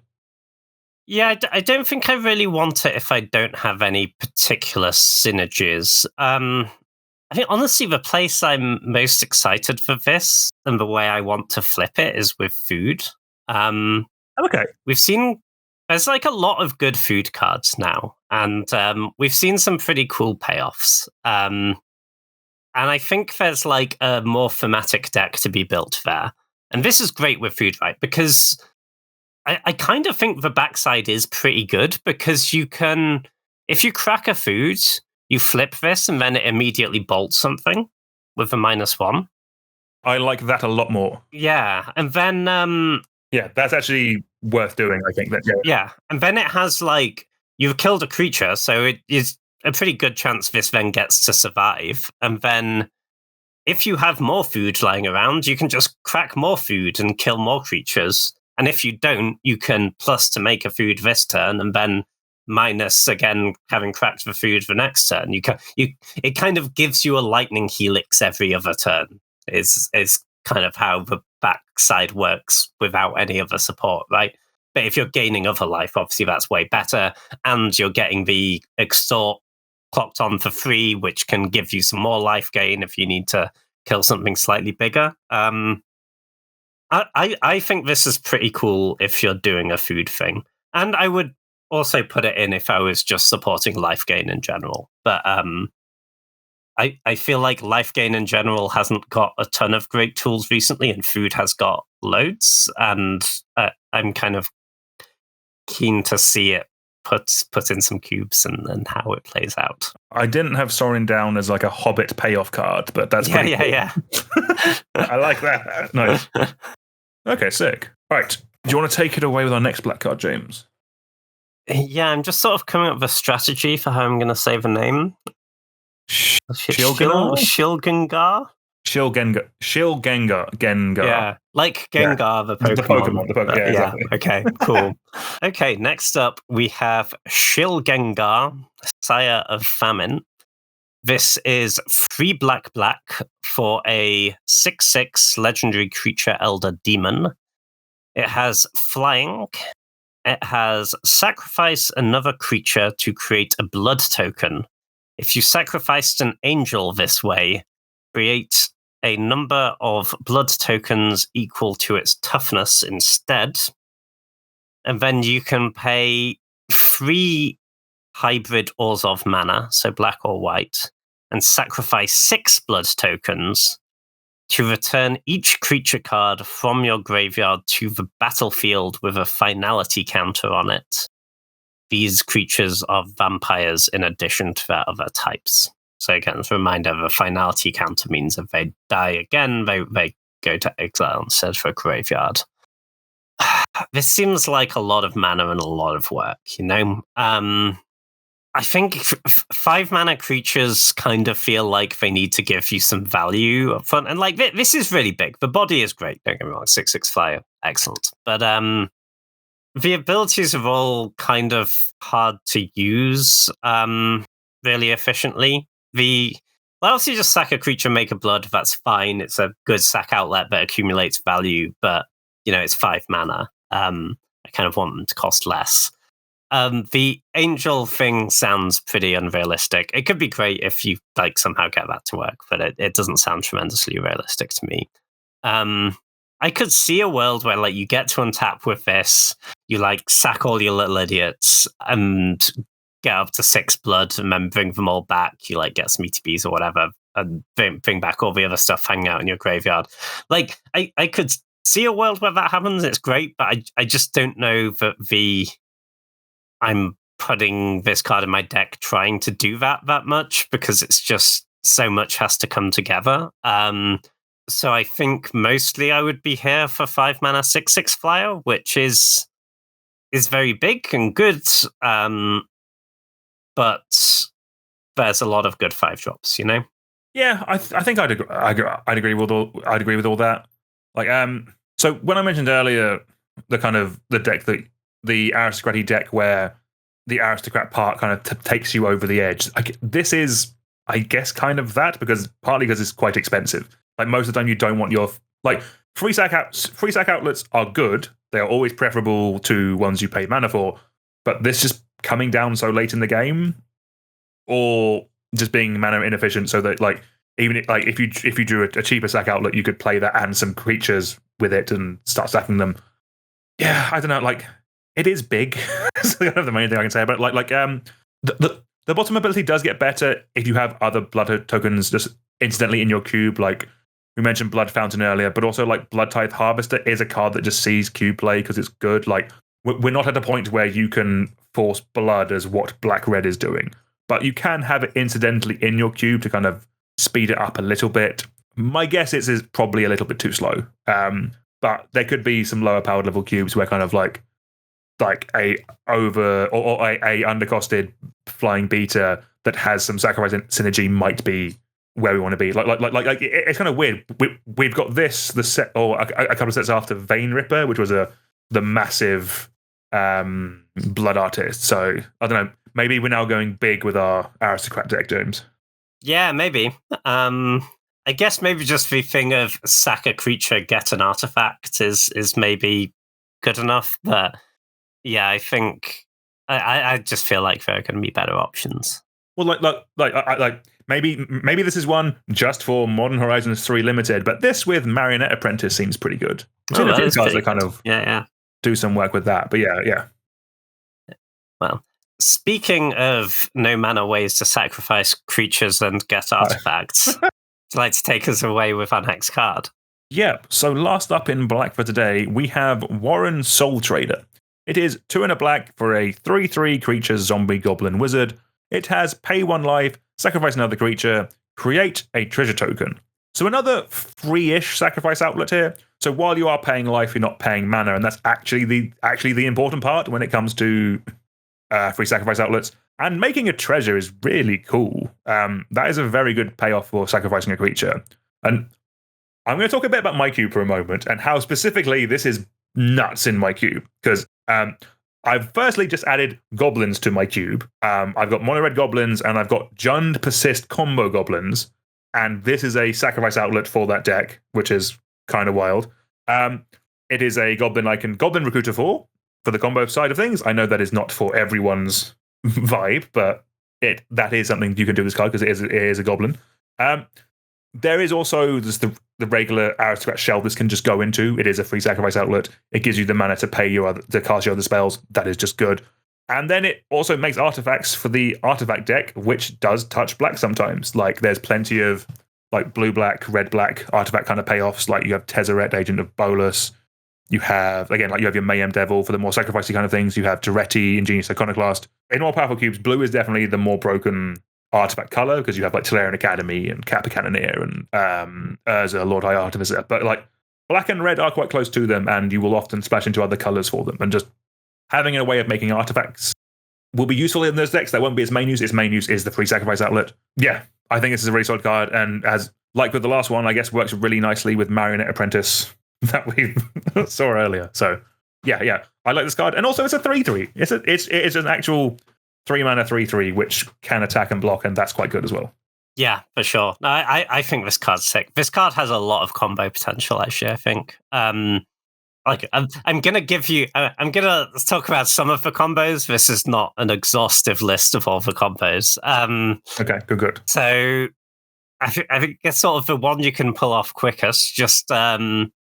Yeah, I don't think I really want it if I don't have any particular synergies. I think, honestly, the place I'm most excited for this and the way I want to flip it is with food. Okay. We've seen, there's like a lot of good food cards now, and we've seen some pretty cool payoffs. And I think there's like a more thematic deck to be built there. And this is great with food, right? Because I kind of think the backside is pretty good, because you can, if you crack a food, you flip this and then it immediately bolts something with a -1. I like that a lot more. Yeah. And then yeah, that's actually worth doing, I think. Yeah. And then it has like, you've killed a creature, so it is a pretty good chance this then gets to survive. And then if you have more food lying around, you can just crack more food and kill more creatures. And if you don't, you can plus to make a food this turn, and then minus again having cracked the food the next turn. It kind of gives you a lightning helix every other turn. Is kind of how the backside works without any other support, right? But if you're gaining other life, obviously that's way better, and you're getting the extort clocked on for free, which can give you some more life gain if you need to kill something slightly bigger. I think this is pretty cool if you're doing a food thing. And I would also put it in if I was just supporting life gain in general. But I feel like life gain in general hasn't got a ton of great tools recently, and food has got loads. And I'm kind of keen to see it put in some cubes and how it plays out. I didn't have Sorin down as like a Hobbit payoff card, but that's cool. Yeah. I like that. Nice. Okay, sick. All right. Do you want to take it away with our next black card, James? Yeah, I'm just sort of coming up with a strategy for how I'm going to say the name. Shilgengar? Shilgengar. Yeah, like Gengar, the The Pokemon. Pokemon. Yeah, Yeah, exactly. okay, cool. Okay, next up we have Shilgengar, Sire of Famine. This is 3 black for a 6/6 legendary creature Elder Demon. It has flying. It has sacrifice another creature to create a blood token. If you sacrificed an angel this way, create a number of blood tokens equal to its toughness instead. And then you can pay 3 hybrid Orzhov mana, so black or white, and sacrifice 6 blood tokens to return each creature card from your graveyard to the battlefield with a finality counter on it. These creatures are vampires in addition to their other types. So again, as a reminder, the finality counter means if they die again, they go to exile instead for a graveyard. This seems like a lot of mana and a lot of work, you know? I think 5 mana creatures kind of feel like they need to give you some value up front. And like, this is really big. The body is great. Don't get me wrong. 6/6 flyer. Excellent. But the abilities are all kind of hard to use really efficiently. Else you just sack a creature, make a blood. That's fine. It's a good sack outlet that accumulates value. But, you know, it's 5 mana. I kind of want them to cost less. The angel thing sounds pretty unrealistic. It could be great if you like somehow get that to work, but it doesn't sound tremendously realistic to me. I could see a world where like you get to untap with this, you like sack all your little idiots and get up to 6 blood and then bring them all back. You like get some ETBs or whatever and bring back all the other stuff hanging out in your graveyard. Like I could see a world where that happens. It's great, but I just don't know that I'm putting this card in my deck trying to do that much because it's just so much has to come together. So I think mostly I would be here for 5 mana 6/6 flyer, which is very big and good. But there's a lot of good 5-drops, you know? Yeah, I think I'd agree with all that. Like, so when I mentioned earlier the deck that the aristocratic deck where the aristocrat part kind of takes you over the edge. This is, I guess, kind of that partly because it's quite expensive. Like most of the time, you don't want your free sack outlets are good. They are always preferable to ones you pay mana for. But this just coming down so late in the game, or just being mana inefficient, so that if you drew a cheaper sack outlet, you could play that and some creatures with it and start sacking them. Yeah, I don't know. Like, it is big. That's kind of the main thing I can say about it. The bottom ability does get better if you have other blood tokens just incidentally in your cube. Like we mentioned Blood Fountain earlier, but also like Blood Tithe Harvester is a card that just sees cube play because it's good. Like we're not at a point where you can force blood as what Black-Red is doing, but you can have it incidentally in your cube to kind of speed it up a little bit. My guess is probably a little bit too slow. But there could be some lower powered level cubes where kind of like a over or a undercosted flying beta that has some sacrifice synergy might be where we want to be. Like it's kind of weird. We've got the set or a couple of sets after Vein Ripper, which was the massive blood artist. So I don't know. Maybe we're now going big with our aristocrat deck, James. Yeah, maybe. I guess maybe just the thing of sack a creature, get an artifact is maybe good enough. But yeah, I think I just feel like there are going to be better options. Well, maybe this is one just for Modern Horizons 3 Limited, but this with Marionette Apprentice seems pretty good. I've seen a few cards that kind of do some work with that, but yeah. Well, speaking of no mana ways to sacrifice creatures and get artifacts, would you like to take us away with our next card? Yeah, so last up in black for today, we have Warren Soul Trader. It is 2 and a black for a 3/3 creature zombie goblin wizard. It has pay 1 life, sacrifice another creature, create a treasure token. So another free-ish sacrifice outlet here. So while you are paying life, you're not paying mana, and that's actually the important part when it comes to free sacrifice outlets. And making a treasure is really cool. That is a very good payoff for sacrificing a creature. And I'm going to talk a bit about my cube for a moment and how specifically this is nuts in my cube. Because I've firstly just added goblins to my cube. I've got mono red goblins and I've got Jund Persist combo goblins. And this is a sacrifice outlet for that deck, which is kind of wild. It is a goblin I can goblin recruiter for the combo side of things. I know that is not for everyone's vibe, but that is something you can do with this card because it is a goblin. There is also just the regular aristocrat shell this can just go into. It is a free sacrifice outlet. It gives you the mana to to cast your other spells. That is just good. And then it also makes artifacts for the artifact deck, which does touch black sometimes. Like there's plenty of like blue-black, red-black artifact kind of payoffs. Like you have Tezzeret, Agent of Bolus. You have, again, like you have your Mayhem Devil for the more sacrificey kind of things. You have Toretti, Ingenious Iconoclast. In more powerful cubes, blue is definitely the more broken artifact color because you have like Tolarian Academy and Kappa Cannoneer and Urza, Lord High Artificer. But like black and red are quite close to them, and you will often splash into other colors for them. And just having a way of making artifacts will be useful in those decks. That won't be its main use. Its main use is the free sacrifice outlet. Yeah, I think this is a really solid card, and as like with the last one, I guess works really nicely with Marionette Apprentice that we saw earlier. So yeah, I like this card, and also it's a 3/3. It's an actual 3-mana 3/3 which can attack and block, and that's quite good as well. Yeah, for sure. No, I think this card's sick. This card has a lot of combo potential. Actually, I think. Like I'm gonna give you. I'm gonna talk about some of the combos. This is not an exhaustive list of all the combos. Okay, good. So I think it's sort of the one you can pull off quickest. Just turn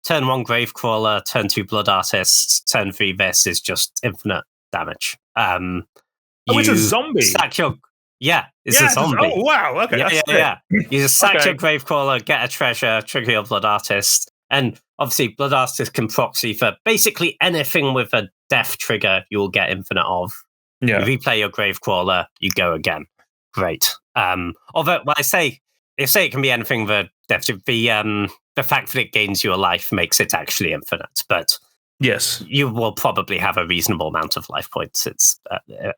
1 Gravecrawler, turn 2 Blood Artist, turn 3 this is just infinite damage. It's a zombie. Sack your it's a zombie. Oh wow, okay, yeah. You just sack your Gravecrawler, get a treasure, trigger your Blood Artist. And obviously, Blood Artist can proxy for basically anything with a death trigger you will get infinite of. Yeah. You replay your Gravecrawler, you go again. Great. Although, I say it can be anything with death trigger. The fact that it gains you a life makes it actually infinite. But yes, you will probably have a reasonable amount of life points. It's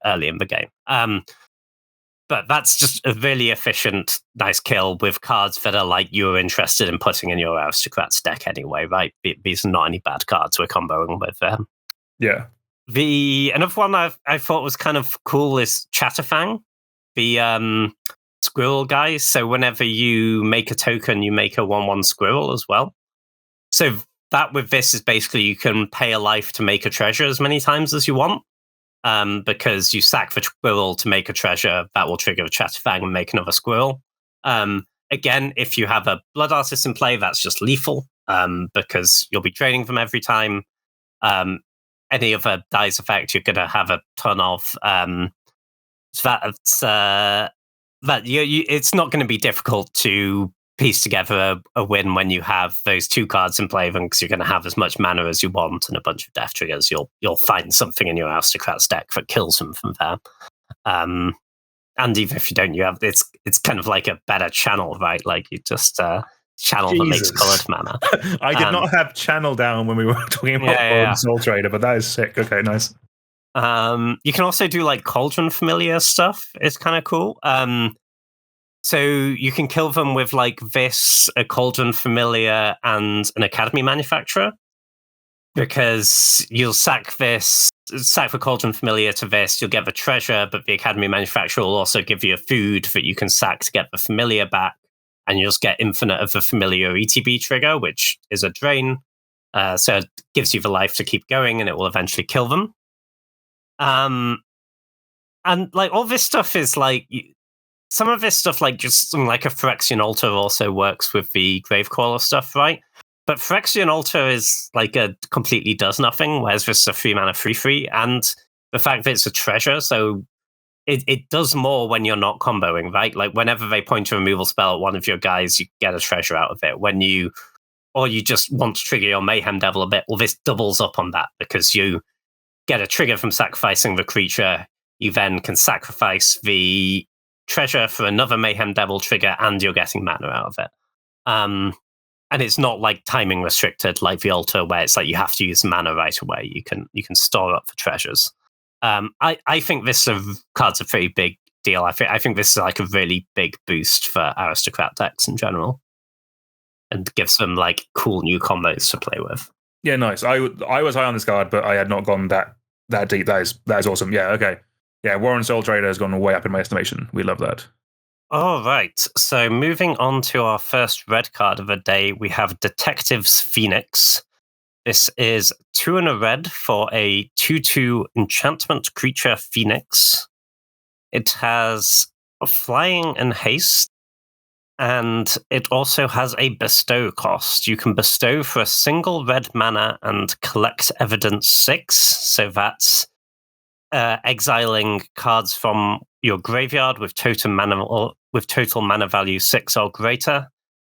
early in the game. But that's just a really efficient, nice kill with cards that are like you're interested in putting in your Aristocrats deck anyway, right? These are not any bad cards we're comboing with them. Yeah. Another one I thought was kind of cool is Chatterfang, the squirrel guy. So whenever you make a token, you make a 1/1 squirrel as well. So that with this is basically you can pay a life to make a treasure as many times as you want. Because you sack the squirrel to make a treasure, that will trigger a Chatterfang and make another squirrel. Again, if you have a Blood Artist in play, that's just lethal, because you'll be draining them every time. Any other dice effect, you're going to have a ton of. It's not going to be difficult to piece together a win when you have those 2 cards in play, because you're going to have as much mana as you want and a bunch of death triggers. You'll find something in your Aristocrats deck that kills them from there. And even if you don't, it's kind of like a better channel, right? Like you just channel that makes colored mana. I did not have channel down when we were talking about Soul Trader, but that is sick. Okay, nice. You can also do like Cauldron Familiar stuff. It's kind of cool. So you can kill them with like this, a Cauldron Familiar, and an Academy Manufacturer, because you'll sack the Cauldron Familiar to this, you'll get the treasure, but the Academy Manufacturer will also give you a food that you can sack to get the Familiar back, and you'll just get infinite of the Familiar ETB trigger, which is a drain. So it gives you the life to keep going, and it will eventually kill them. And like all this stuff is like... Some of this stuff, like just something like a Phyrexian Altar, also works with the Gravecrawler stuff, right? But Phyrexian Altar is like a completely does nothing, whereas this is a 3-mana 3/3, and the fact that it's a treasure, so it does more when you're not comboing, right? Like whenever they point a removal spell at one of your guys, you get a treasure out of it. Or you just want to trigger your Mayhem Devil a bit, well, this doubles up on that because you get a trigger from sacrificing the creature. You then can sacrifice the treasure for another Mayhem Devil trigger, and you're getting mana out of it. And it's not like timing restricted like the Altar, where it's like you have to use mana right away. You can store up for treasures. I think this card's a pretty big deal. I think this is like a really big boost for aristocrat decks in general, and gives them like cool new combos to play with. Yeah, nice. I was high on this card, but I had not gone that deep. That is awesome. Yeah, okay. Yeah, Warren Soul Trader has gone way up in my estimation. We love that. All right. So moving on to our first red card of the day, we have Detective's Phoenix. This is 2 and a red for a 2/2 enchantment creature Phoenix. It has flying and haste, and it also has a bestow cost. You can bestow for a single red mana and collect evidence 6. So that's exiling cards from your graveyard with total mana value 6 or greater.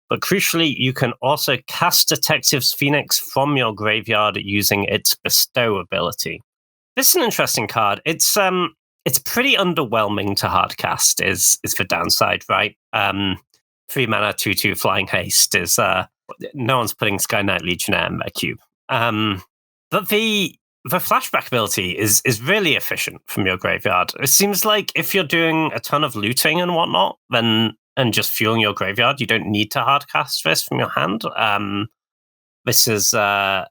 But crucially, you can also cast Detective's Phoenix from your graveyard using its bestow ability. This is an interesting card. It's pretty underwhelming to hardcast is the downside, right? 3 mana 2/2 flying haste is no one's putting Sky Knight Legionnaire in their cube. But the flashback ability is really efficient from your graveyard. It seems like if you're doing a ton of looting and whatnot, and just fueling your graveyard, you don't need to hardcast this from your hand. This is I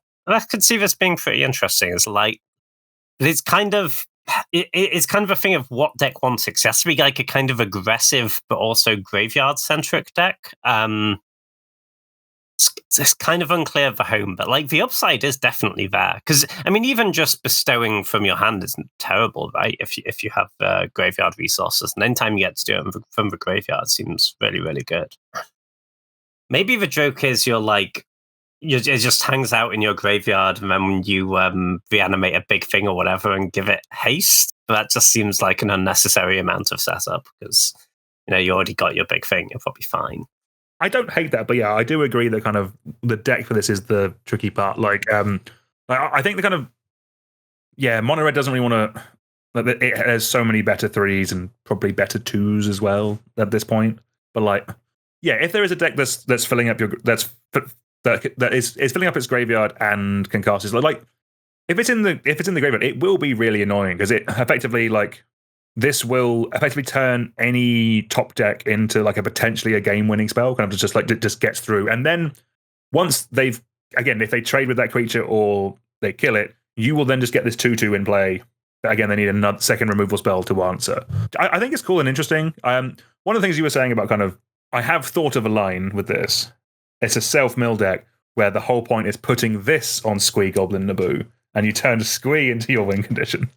could see this being pretty interesting. It's like it's kind of a thing of what deck wants it. It has to be like a kind of aggressive but also graveyard centric deck. It's kind of unclear of the home, but like the upside is definitely there. Because I mean, even just bestowing from your hand isn't terrible, right? If you have graveyard resources, and anytime you get to do it from the graveyard seems really, really good. Maybe the joke is it just hangs out in your graveyard, and then when you reanimate a big thing or whatever and give it haste, but that just seems like an unnecessary amount of setup because you already got your big thing. You're probably fine. I don't hate that, but yeah, I do agree that kind of the deck for this is the tricky part. Like, I think the kind of mono red doesn't really want to. It has so many better 3s and probably better 2s as well at this point. But like, yeah, if there is a deck that's filling up that is filling up its graveyard and can cast it, like if it's in the graveyard, it will be really annoying because it effectively this will effectively turn any top deck into like a potentially a game-winning spell, kind of just gets through. And then once if they trade with that creature or they kill it, you will then just get this 2/2 in play. But again, they need another second removal spell to answer. I think it's cool and interesting. One of the things you were saying about kind of, I have thought of a line with this. It's a self-mill deck where the whole point is putting this on Squee Goblin Naboo, and you turn Squee into your win condition.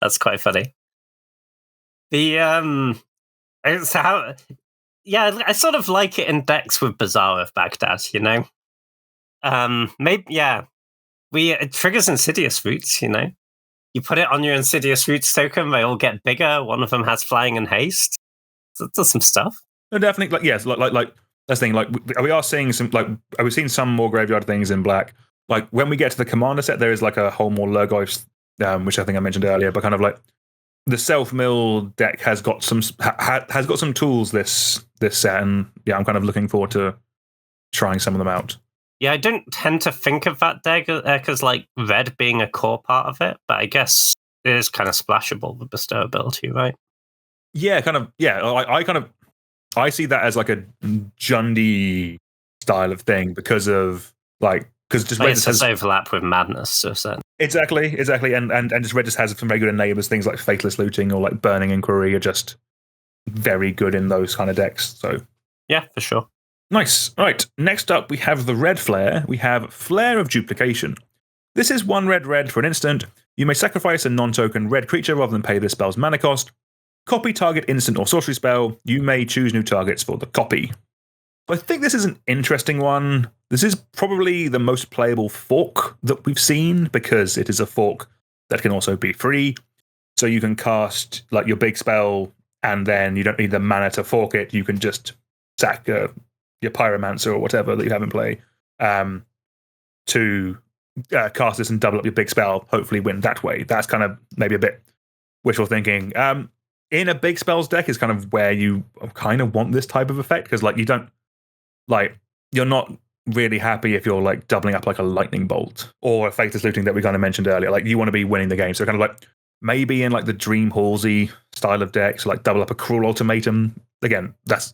That's quite funny. I sort of like it in decks with Bazaar of Baghdad, it triggers Insidious Roots, You put it on your Insidious Roots token, they all get bigger, one of them has flying and haste. So it does some stuff. No, definitely, that's the thing, we are seeing some, we've seen some more graveyard things in black. Like, when we get to the commander set, there is like a whole more Lurgoyfs, which I think I mentioned earlier, but kind of like, the self-mill deck has got some tools this set, and yeah, I'm kind of looking forward to trying some of them out. Yeah, I don't tend to think of that deck because like red being a core part of it, but I guess it is kind of splashable with bestow ability, right? Yeah, kind of. Yeah, I see that as like a Jundy style of thing because just red has overlap with madness to a certain. Exactly, and just red just has some regular neighbors. Things like Faithless Looting or like Burning Inquiry are just very good in those kind of decks. So yeah, for sure. Nice. All right. Next up, we have the red flare. We have Flare of Duplication. This is 1 red for an instant. You may sacrifice a non-token red creature rather than pay the spell's mana cost. Copy target instant or sorcery spell. You may choose new targets for the copy. I think this is an interesting one. This is probably the most playable fork that we've seen because it is a fork that can also be free. So you can cast like your big spell and then you don't need the mana to fork it. You can just sack your Pyromancer or whatever that you have in play to cast this and double up your big spell, hopefully win that way. That's kind of maybe a bit wishful thinking. In a big spells deck is kind of where you kind of want this type of effect because like you don't you're not really happy if you're like doubling up like a lightning bolt or a Faithless Looting that we kind of mentioned earlier. Like you want to be winning the game. So kind of like maybe in like the Dream Halsey style of decks, like double up a Cruel Ultimatum. Again, that's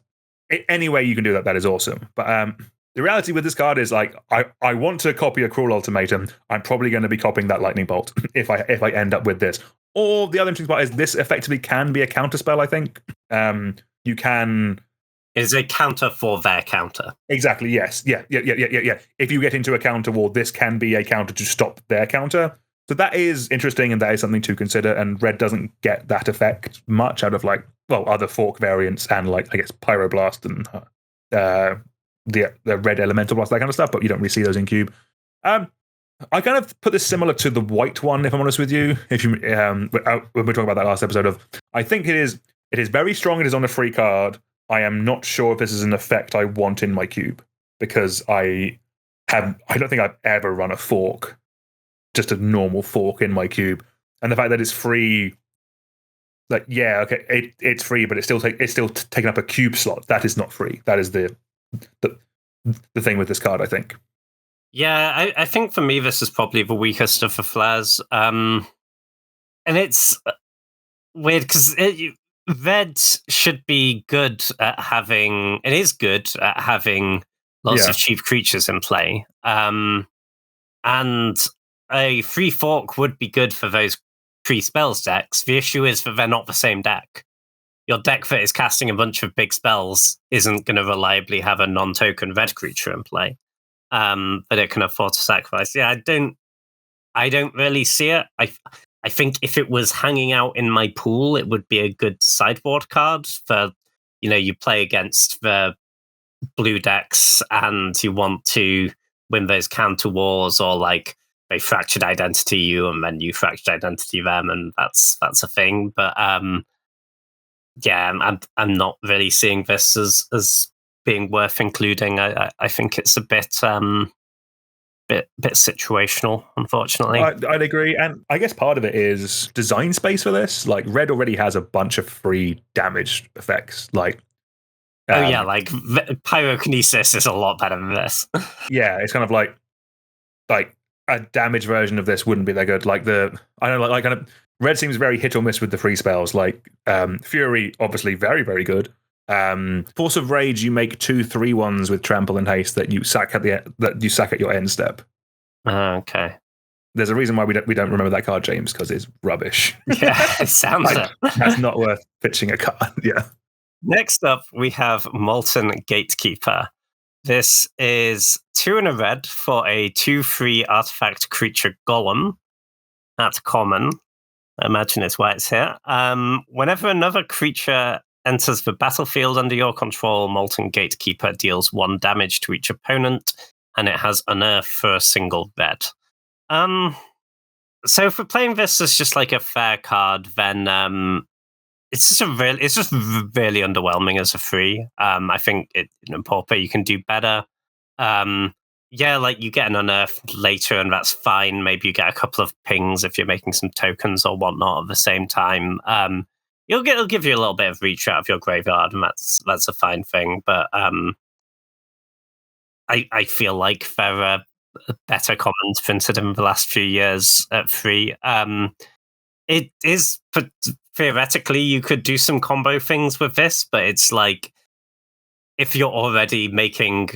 any way you can do that. That is awesome. But the reality with this card is like I want to copy a Cruel Ultimatum. I'm probably going to be copying that Lightning Bolt if I end up with this. Or the other interesting part is this effectively can be a counter spell. I think you can. Is a counter for their counter. Exactly. Yes. Yeah. If you get into a counter war, this can be a counter to stop their counter. So that is interesting, and that is something to consider. And red doesn't get that effect much out of like other fork variants and like I guess Pyroblast and the red Elemental Blast, that kind of stuff. But you don't really see those in cube. I kind of put this similar to the white one, if I'm honest with you. If you when we were talking about that last episode of, I think it is very strong. It is on a free card. I am not sure if this is an effect I want in my cube because I don't think I've ever run a fork, just a normal fork in my cube, and the fact that it's free, like it's free, but it's still taking up a cube slot. That is not free. That is the thing with this card, I think. Yeah, I think for me this is probably the weakest of the flares, and it's weird because red should be good at having. It is good at having lots of cheap creatures in play, and a free fork would be good for those free spells decks. The issue is that they're not the same deck. Your deck that is casting a bunch of big spells isn't going to reliably have a non-token red creature in play that it can afford to sacrifice. Yeah, I don't really see it. I think if it was hanging out in my pool, it would be a good sideboard card for, you play against the blue decks and you want to win those counter wars, or like they fractured identity you and then you fractured identity them, and that's a thing. But I'm not really seeing this as being worth including. I think it's a bit situational, unfortunately. I'd agree, and I guess part of it is design space for this. Like red already has a bunch of free damage effects. Like like pyrokinesis is a lot better than this. Yeah, it's kind of like a damage version of this wouldn't be that good. Like kind of red seems very hit or miss with the free spells. Like Fury, obviously very very good. Force of Rage, you make 2 3/1s with Trample and Haste that you sack at your end step. Okay. There's a reason why we don't remember that card, James, because it's rubbish. Yeah, it sounds it. That's not worth pitching a card. Yeah. Next up, we have Molten Gatekeeper. This is 2 and a red for a 2/3 artifact creature golem. That's common. I imagine it's why it's here. Whenever another creature enters the battlefield under your control, Molten Gatekeeper deals 1 damage to each opponent, and it has Unearth for a single red. So if we're playing this as just like a fair card, then it's just really underwhelming as a free. I think in Pauper you can do better. Like you get an Unearth later, and that's fine. Maybe you get a couple of pings if you're making some tokens or whatnot at the same time. It'll give you a little bit of reach out of your graveyard, and that's a fine thing. But I feel like there are better commons printed in the last few years at 3. It is theoretically you could do some combo things with this, but it's like if you're already making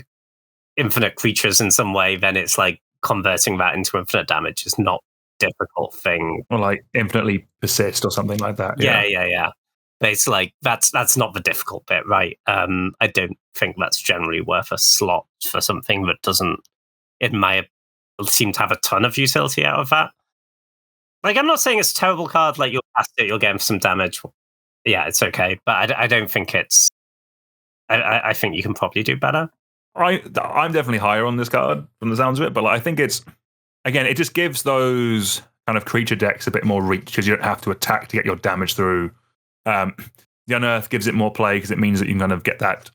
infinite creatures in some way, then it's like converting that into infinite damage is not a difficult thing. Or like infinitely persist or something like that. Yeah. But it's like that's not the difficult bit, right? I don't think that's generally worth a slot for something that doesn't, it might seem to have a ton of utility out of that. Like, I'm not saying it's a terrible card. Like, you'll cast it, you'll get some damage. Yeah, it's okay. But I don't think it's... I think you can probably do better. I'm definitely higher on this card from the sounds of it. But like, I think it's... Again, it just gives those kind of creature decks a bit more reach because you don't have to attack to get your damage through. The Unearth gives it more play because it means that you can kind of get that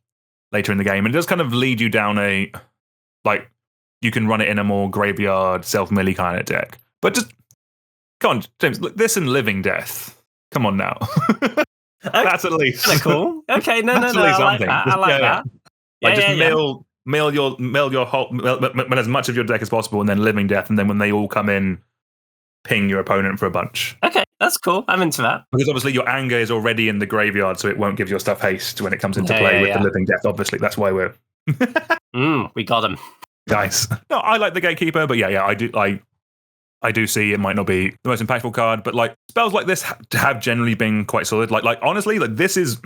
later in the game. And it does kind of lead you down a... Like, you can run it in a more graveyard, self-millie kind of deck. But just... Come on, James, look, this and Living Death. Come on now. That's at least kind of cool. Okay, no, I like that. I like that. Like just mill as much of your deck as possible, and then Living Death, and then when they all come in, ping your opponent for a bunch. Okay, that's cool. I'm into that. Because obviously your anger is already in the graveyard, so it won't give your stuff haste when it comes into play with the Living Death, obviously. That's why we're... we got him. Nice. No, I like the Gatekeeper, but yeah, I do see it might not be the most impactful card, but like spells like this have generally been quite solid. Like honestly, like this is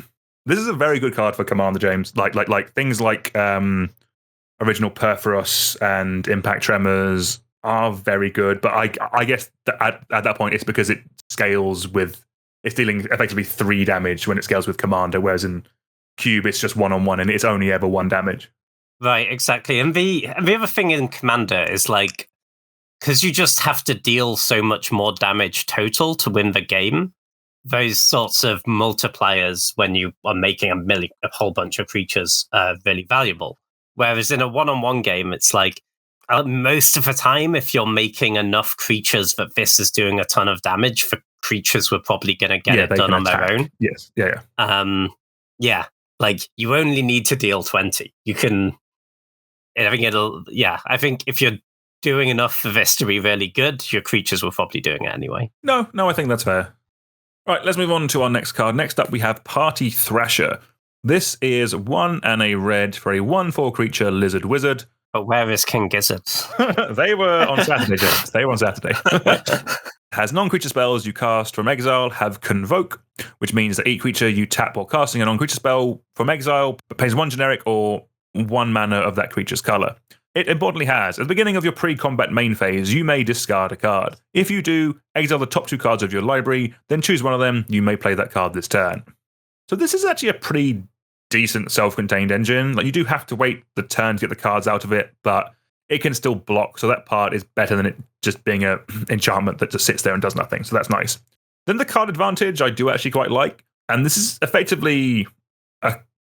a very good card for Commander, James. Like things like Original Perforos and Impact Tremors are very good, but I guess that at that point it's because it scales with it's dealing effectively 3 damage when it scales with Commander, whereas in Cube it's just 1-on-1 and it's only ever 1 damage. Right, exactly. And the other thing in Commander is like, because you just have to deal so much more damage total to win the game, those sorts of multipliers when you are making a whole bunch of creatures are really valuable. Whereas in a 1-on-1 game, it's like, most of the time, if you're making enough creatures that this is doing a ton of damage, the creatures were probably going to get it done on their own. Yes, yeah. Yeah, like you only need to deal 20. You can... I think if you're doing enough for this to be really good, your creatures were probably doing it anyway. No, I think that's fair. Right, let's move on to our next card. Next up, we have Party Thrasher. This is 1 and a red for a 1/4 creature lizard wizard. But where is King Gizzard? They were on Saturday, James. They were on Saturday. Has non-creature spells you cast from exile have Convoke, which means that each creature you tap while casting a non-creature spell from exile pays 1 generic or 1 mana of that creature's color. It importantly has, at the beginning of your pre-combat main phase, you may discard a card. If you do, exile the top 2 cards of your library, then choose one of them. You may play that card this turn. So this is actually a pretty decent self-contained engine. Like you do have to wait the turn to get the cards out of it, but it can still block. So that part is better than it just being an enchantment that just sits there and does nothing. So that's nice. Then the card advantage I do actually quite like. And this is effectively,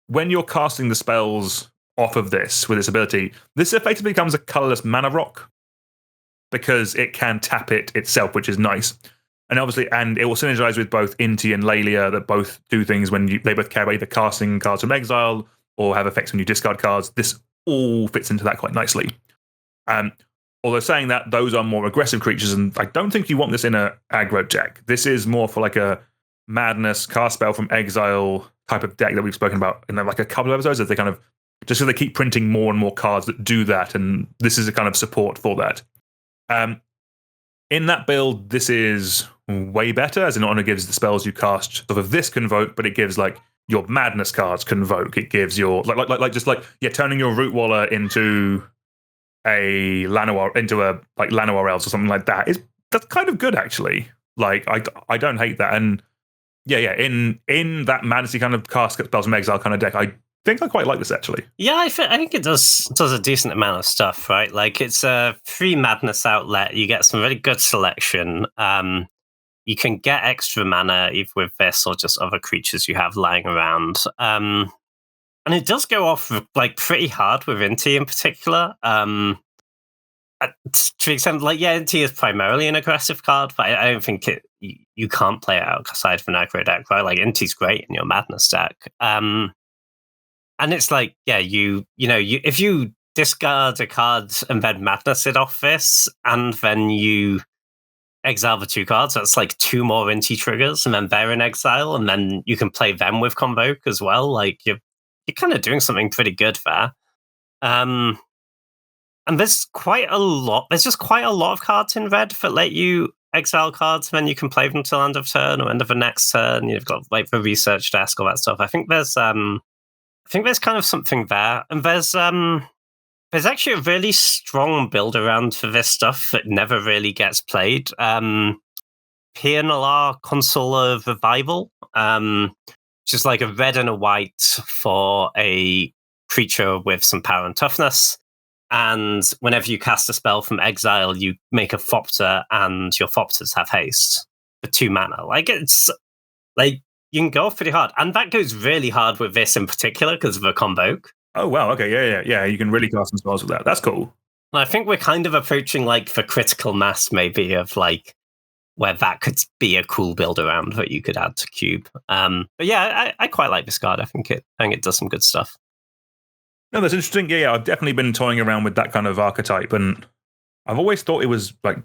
when you're casting the spells off of this with its ability, this effectively becomes a colorless mana rock because it can tap it itself, which is nice. And obviously, and it will synergize with both Inti and Lelia that both do things when they both care about either casting cards from exile or have effects when you discard cards. This all fits into that quite nicely. Although saying that, those are more aggressive creatures, and I don't think you want this in a aggro deck. This is more for like a madness cast spell from exile type of deck that we've spoken about in like a couple of episodes, that they kind of just so they keep printing more and more cards that do that, and this is a kind of support for that. In that build, this is way better, as it not only gives the spells you cast sort of this Convoke, but it gives like your madness cards Convoke. It gives your turning your Root Waller into a Llanowar, into a like Llanowar Elves or something like that. That's kind of good actually. Like I don't hate that, and in that madnessy kind of cast spells from exile kind of deck, I think I quite like this actually. Yeah, I think it does a decent amount of stuff, right? Like it's a free madness outlet. You get some really good selection. You can get extra mana either with this or just other creatures you have lying around. And it does go off like pretty hard with Inti in particular. To the extent, like Inti is primarily an aggressive card, but I don't think you can't play it outside of an aggro deck, right? Like Inti's great in your madness deck. And it's like, if you discard a card and then madness it off this, and then you exile the 2 cards, that's like 2 more Inti triggers, and then they're in exile, and then you can play them with Convoke as well. Like you're kind of doing something pretty good there. And there's just quite a lot of cards in red that let you exile cards, and then you can play them till end of turn or end of the next turn. You've got like the research desk, all that stuff. I think there's kind of something there, and there's actually a really strong build around for this stuff that never really gets played. P&LR Consular Revival, which is like a red and a white for a creature with some power and toughness. And whenever you cast a spell from exile, you make a Thopter, and your Thopters have haste for 2 mana. Like it's like you can go off pretty hard, and that goes really hard with this in particular because of a Convoke. Oh wow, okay, yeah. You can really cast some spells with that. That's cool. And I think we're kind of approaching like the critical mass, maybe, of like where that could be a cool build around that you could add to Cube. But yeah, I quite like this card. I think it does some good stuff. No, that's interesting. Yeah, I've definitely been toying around with that kind of archetype, and I've always thought it was like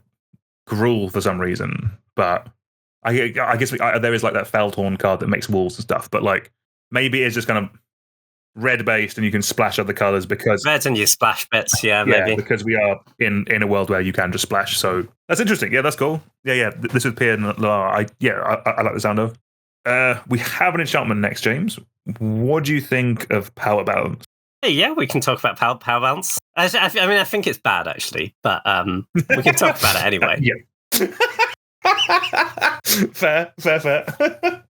Gruul for some reason, but I guess there is like that Felthorn card that makes walls and stuff, but like maybe it's just kind of red based and you can splash other colors because red and you splash bits, maybe. because we are in a world where you can just splash. So that's interesting. Yeah, that's cool. Yeah. This is Pier and Lar. I like the sound of. We have an enchantment next, James. What do you think of Power Balance? Hey, yeah, we can talk about power balance. I mean, I think it's bad actually, but we can talk about it anyway. Yeah. Fair.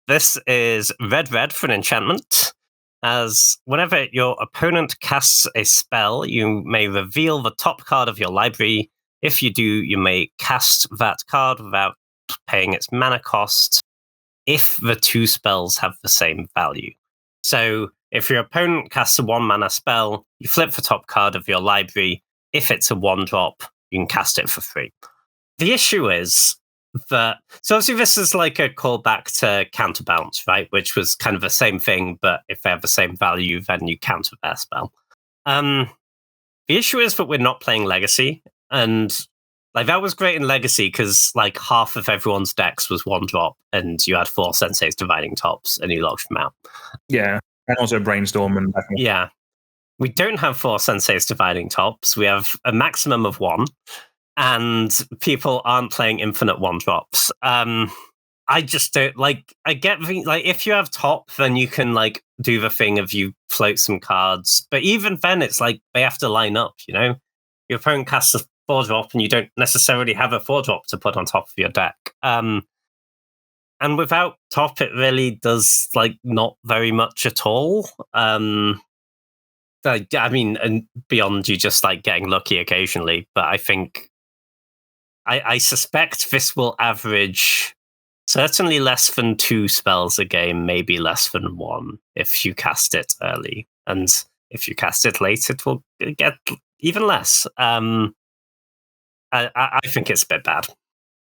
This is red for an enchantment. As whenever your opponent casts a spell, you may reveal the top card of your library. If you do, you may cast that card without paying its mana cost if the two spells have the same value. So if your opponent casts a 1-mana spell, you flip the top card of your library. If it's a 1-drop, you can cast it for free. The issue is that, so obviously this is like a callback to Counterbalance, right? Which was kind of the same thing, but if they have the same value, then you counter their spell. The issue is that we're not playing Legacy, and like that was great in Legacy because like half of everyone's decks was 1-drop, and you had 4 Sensei's Dividing Tops, and you locked them out. Yeah, and also Brainstorm and yeah. We don't have 4 Sensei's Dividing Tops. We have a maximum of 1. And people aren't playing infinite 1-drops. I just don't like. I get like if you have top, then you can like do the thing of you float some cards. But even then, it's like they have to line up. You know, your opponent casts a 4-drop, and you don't necessarily have a 4-drop to put on top of your deck. And without top, it really does like not very much at all. I mean, and beyond you just like getting lucky occasionally, but I think. I suspect this will average certainly less than 2 spells a game, maybe less than 1 if you cast it early. And if you cast it late, it will get even less. I think it's a bit bad.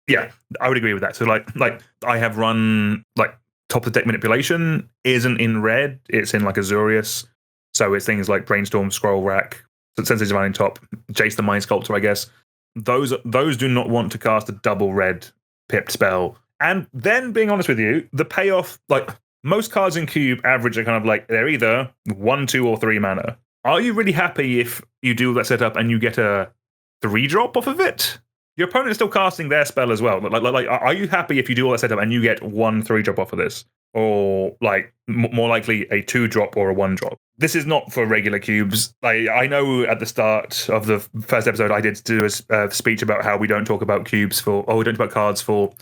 Yeah, I would agree with that. So like I have run like top of the deck manipulation isn't in red, it's in like Azorius. So it's things like Brainstorm, Scroll Rack, Sensei's Dividing Top, Jace the Mind Sculptor, I guess. Those do not want to cast a double red pipped spell. And then, being honest with you, the payoff, like most cards in Cube average are kind of like they're either 1, 2, or 3 mana. Are you really happy if you do that setup and you get a 3-drop off of it? Your opponent is still casting their spell as well. Like, are you happy if you do all that setup and you get 1 3-drop off of this? Or like more likely a 2-drop or a 1-drop? This is not for regular cubes. I know at the start of the first episode I did do a speech about how we don't talk about cubes we don't talk about cards for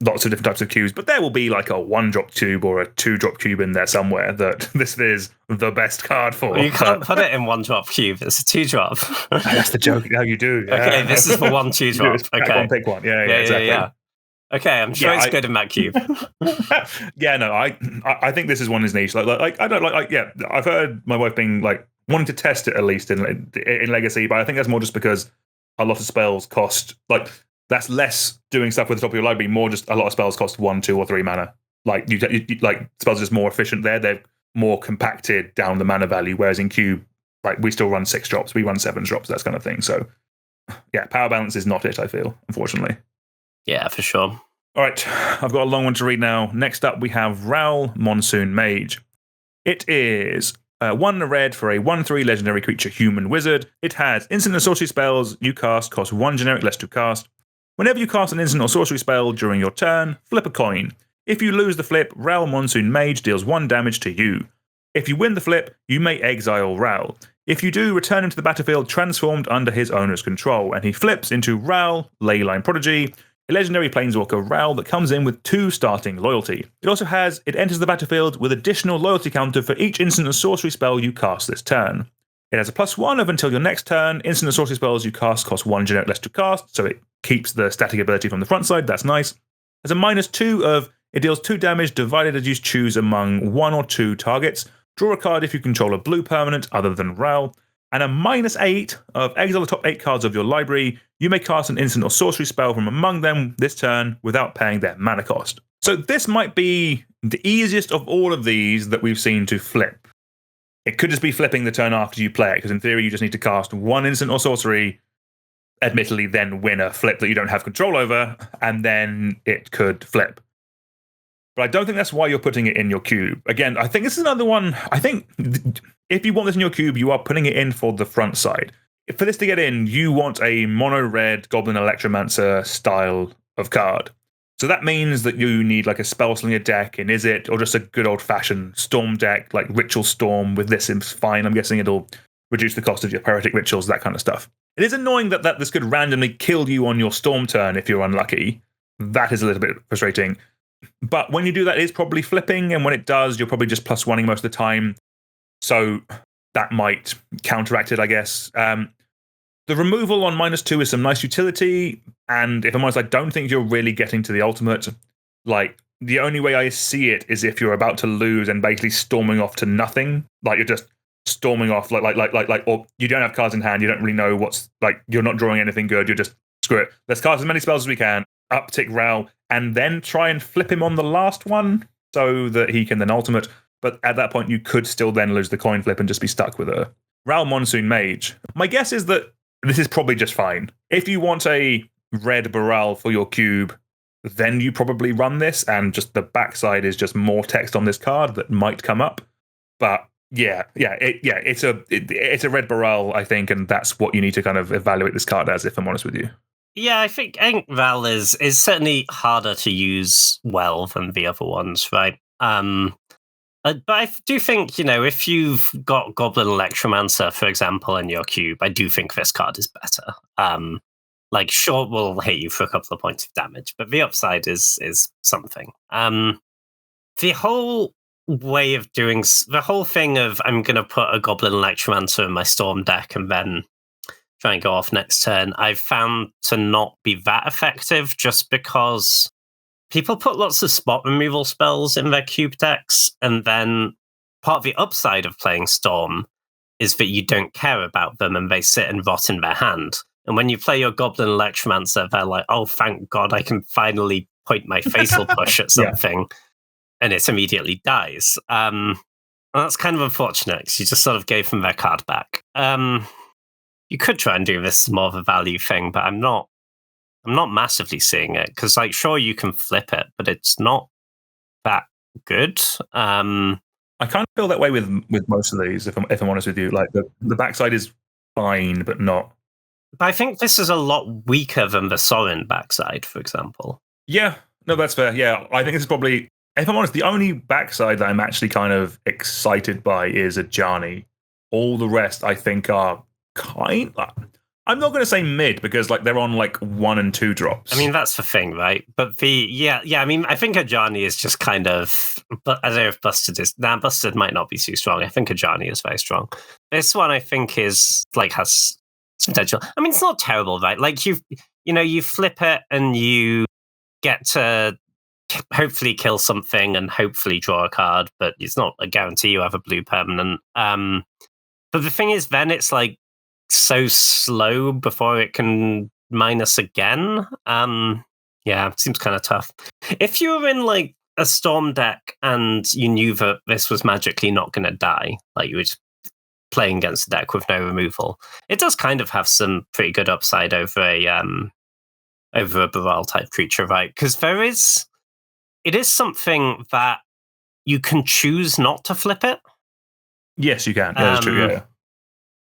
lots of different types of cubes, but there will be like a 1-drop cube or a 2-drop cube in there somewhere that this is the best card for. Well, you can't put it in 1-drop cube. It's a 2-drop. That's the joke. No, you do. Okay, this is for 1 2-drop. Okay, pick one. Yeah, exactly. Yeah. Okay, I'm sure it's good in that cube. Yeah, no, I think this is one is niche. Like I don't like. Yeah, I've heard my wife being like wanting to test it at least in Legacy, but I think that's more just because a lot of spells cost like that's less doing stuff with the top of your library. More just a lot of spells cost 1, 2, or 3 mana. Like you like spells are just more efficient there. They're more compacted down the mana value. Whereas in Cube, like we still run 6 drops, we run 7 drops, that kind of thing. So yeah, power balance is not it. I feel, unfortunately. Yeah, for sure. All right, I've got a long one to read now. Next up, we have Raoul Monsoon Mage. It is 1 red for a 1/3 legendary creature human wizard. It has instant and sorcery spells you cast cost 1 generic less to cast. Whenever you cast an instant or sorcery spell during your turn, flip a coin. If you lose the flip, Raoul Monsoon Mage deals 1 damage to you. If you win the flip, you may exile Raoul. If you do, return him to the battlefield transformed under his owner's control, and he flips into Raoul, Leyline Prodigy, a legendary planeswalker Raoul that comes in with 2 starting loyalty. It enters the battlefield with additional loyalty counter for each instant and sorcery spell you cast this turn. It has a +1 of until your next turn. Instant and sorcery spells you cast cost 1 generic less to cast, so it keeps the static ability from the front side. That's nice. It has a -2 of it deals 2 damage divided as you choose among 1 or 2 targets. Draw a card if you control a blue permanent other than Raoul. And a -8 of exile the top 8 cards of your library. You may cast an instant or sorcery spell from among them this turn without paying their mana cost. So this might be the easiest of all of these that we've seen to flip. It could just be flipping the turn after you play it, because in theory you just need to cast 1 instant or sorcery admittedly then win a flip that you don't have control over, and then it could flip. But I don't think that's why you're putting it in your cube. Again, I think this is another one. I think if you want this in your cube, you are putting it in for the front side. For this to get in, you want a mono-red Goblin Electromancer style of card. So that means that you need like a Spellslinger deck in Izzet, or just a good old-fashioned Storm deck, like Ritual Storm. With this, it's fine. I'm guessing it'll reduce the cost of your Poetic Rituals, that kind of stuff. It is annoying that this could randomly kill you on your Storm turn if you're unlucky. That is a little bit frustrating. But when you do that, it is probably flipping, and when it does, you're probably just +1ing most of the time. So that might counteract it, I guess. The removal on -2 is some nice utility, and if I'm honest, I don't think you're really getting to the ultimate. Like, the only way I see it is if you're about to lose and basically storming off to nothing. Like, you're just storming off, or you don't have cards in hand, you don't really know what's, like, you're not drawing anything good, you're just, screw it, let's cast as many spells as we can, uptick Ral, and then try and flip him on the last one so that he can then ultimate. But at that point, you could still then lose the coin flip and just be stuck with a Ral Monsoon Mage. My guess is that this is probably just fine. If you want a red Baral for your cube, then you probably run this, and just the backside is just more text on this card that might come up. But it's a red Baral, I think, and that's what you need to kind of evaluate this card as, if I'm honest with you. Yeah, I think Val is certainly harder to use well than the other ones, right? But I do think, if you've got Goblin Electromancer, for example, in your cube, I do think this card is better. Sure, will hit you for a couple of points of damage, but the upside is something. The whole way of doing the whole thing of I'm going to put a Goblin Electromancer in my Storm deck and then try and go off next turn, I've found to not be that effective, just because people put lots of spot removal spells in their cube decks, and then part of the upside of playing Storm is that you don't care about them and they sit and rot in their hand. And when you play your Goblin Electromancer, they're like, oh, thank God, I can finally point my Fatal Push at something, and it immediately dies. And that's kind of unfortunate, because you just sort of gave them their card back. You could try and do this more of a value thing, but I'm not massively seeing it, because, sure, you can flip it, but it's not that good. I kind of feel that way with most of these, if I'm honest with you. Like, the backside is fine, but not. But I think this is a lot weaker than the Sorin backside, for example. Yeah, no, that's fair. Yeah, I think this is probably, if I'm honest, the only backside that I'm actually kind of excited by is Ajani. All the rest, I think, are kind of, I'm not going to say mid, because they're on 1 and 2 drops. I mean, that's the thing, right? But I mean, I think Ajani is just kind of, but I don't know if Busted is. Busted might not be too strong. I think Ajani is very strong. This one, I think, is has some potential. I mean, it's not terrible, right? You flip it and you get to hopefully kill something and hopefully draw a card, but it's not a guarantee you have a blue permanent. But the thing is, then it's so slow before it can minus again. It seems kind of tough. If you were in a Storm deck and you knew that this was magically not going to die, you were just playing against a deck with no removal, it does kind of have some pretty good upside over a Baral type creature, right? Because it is something that you can choose not to flip it. Yes, you can. Yeah, that's true. Yeah.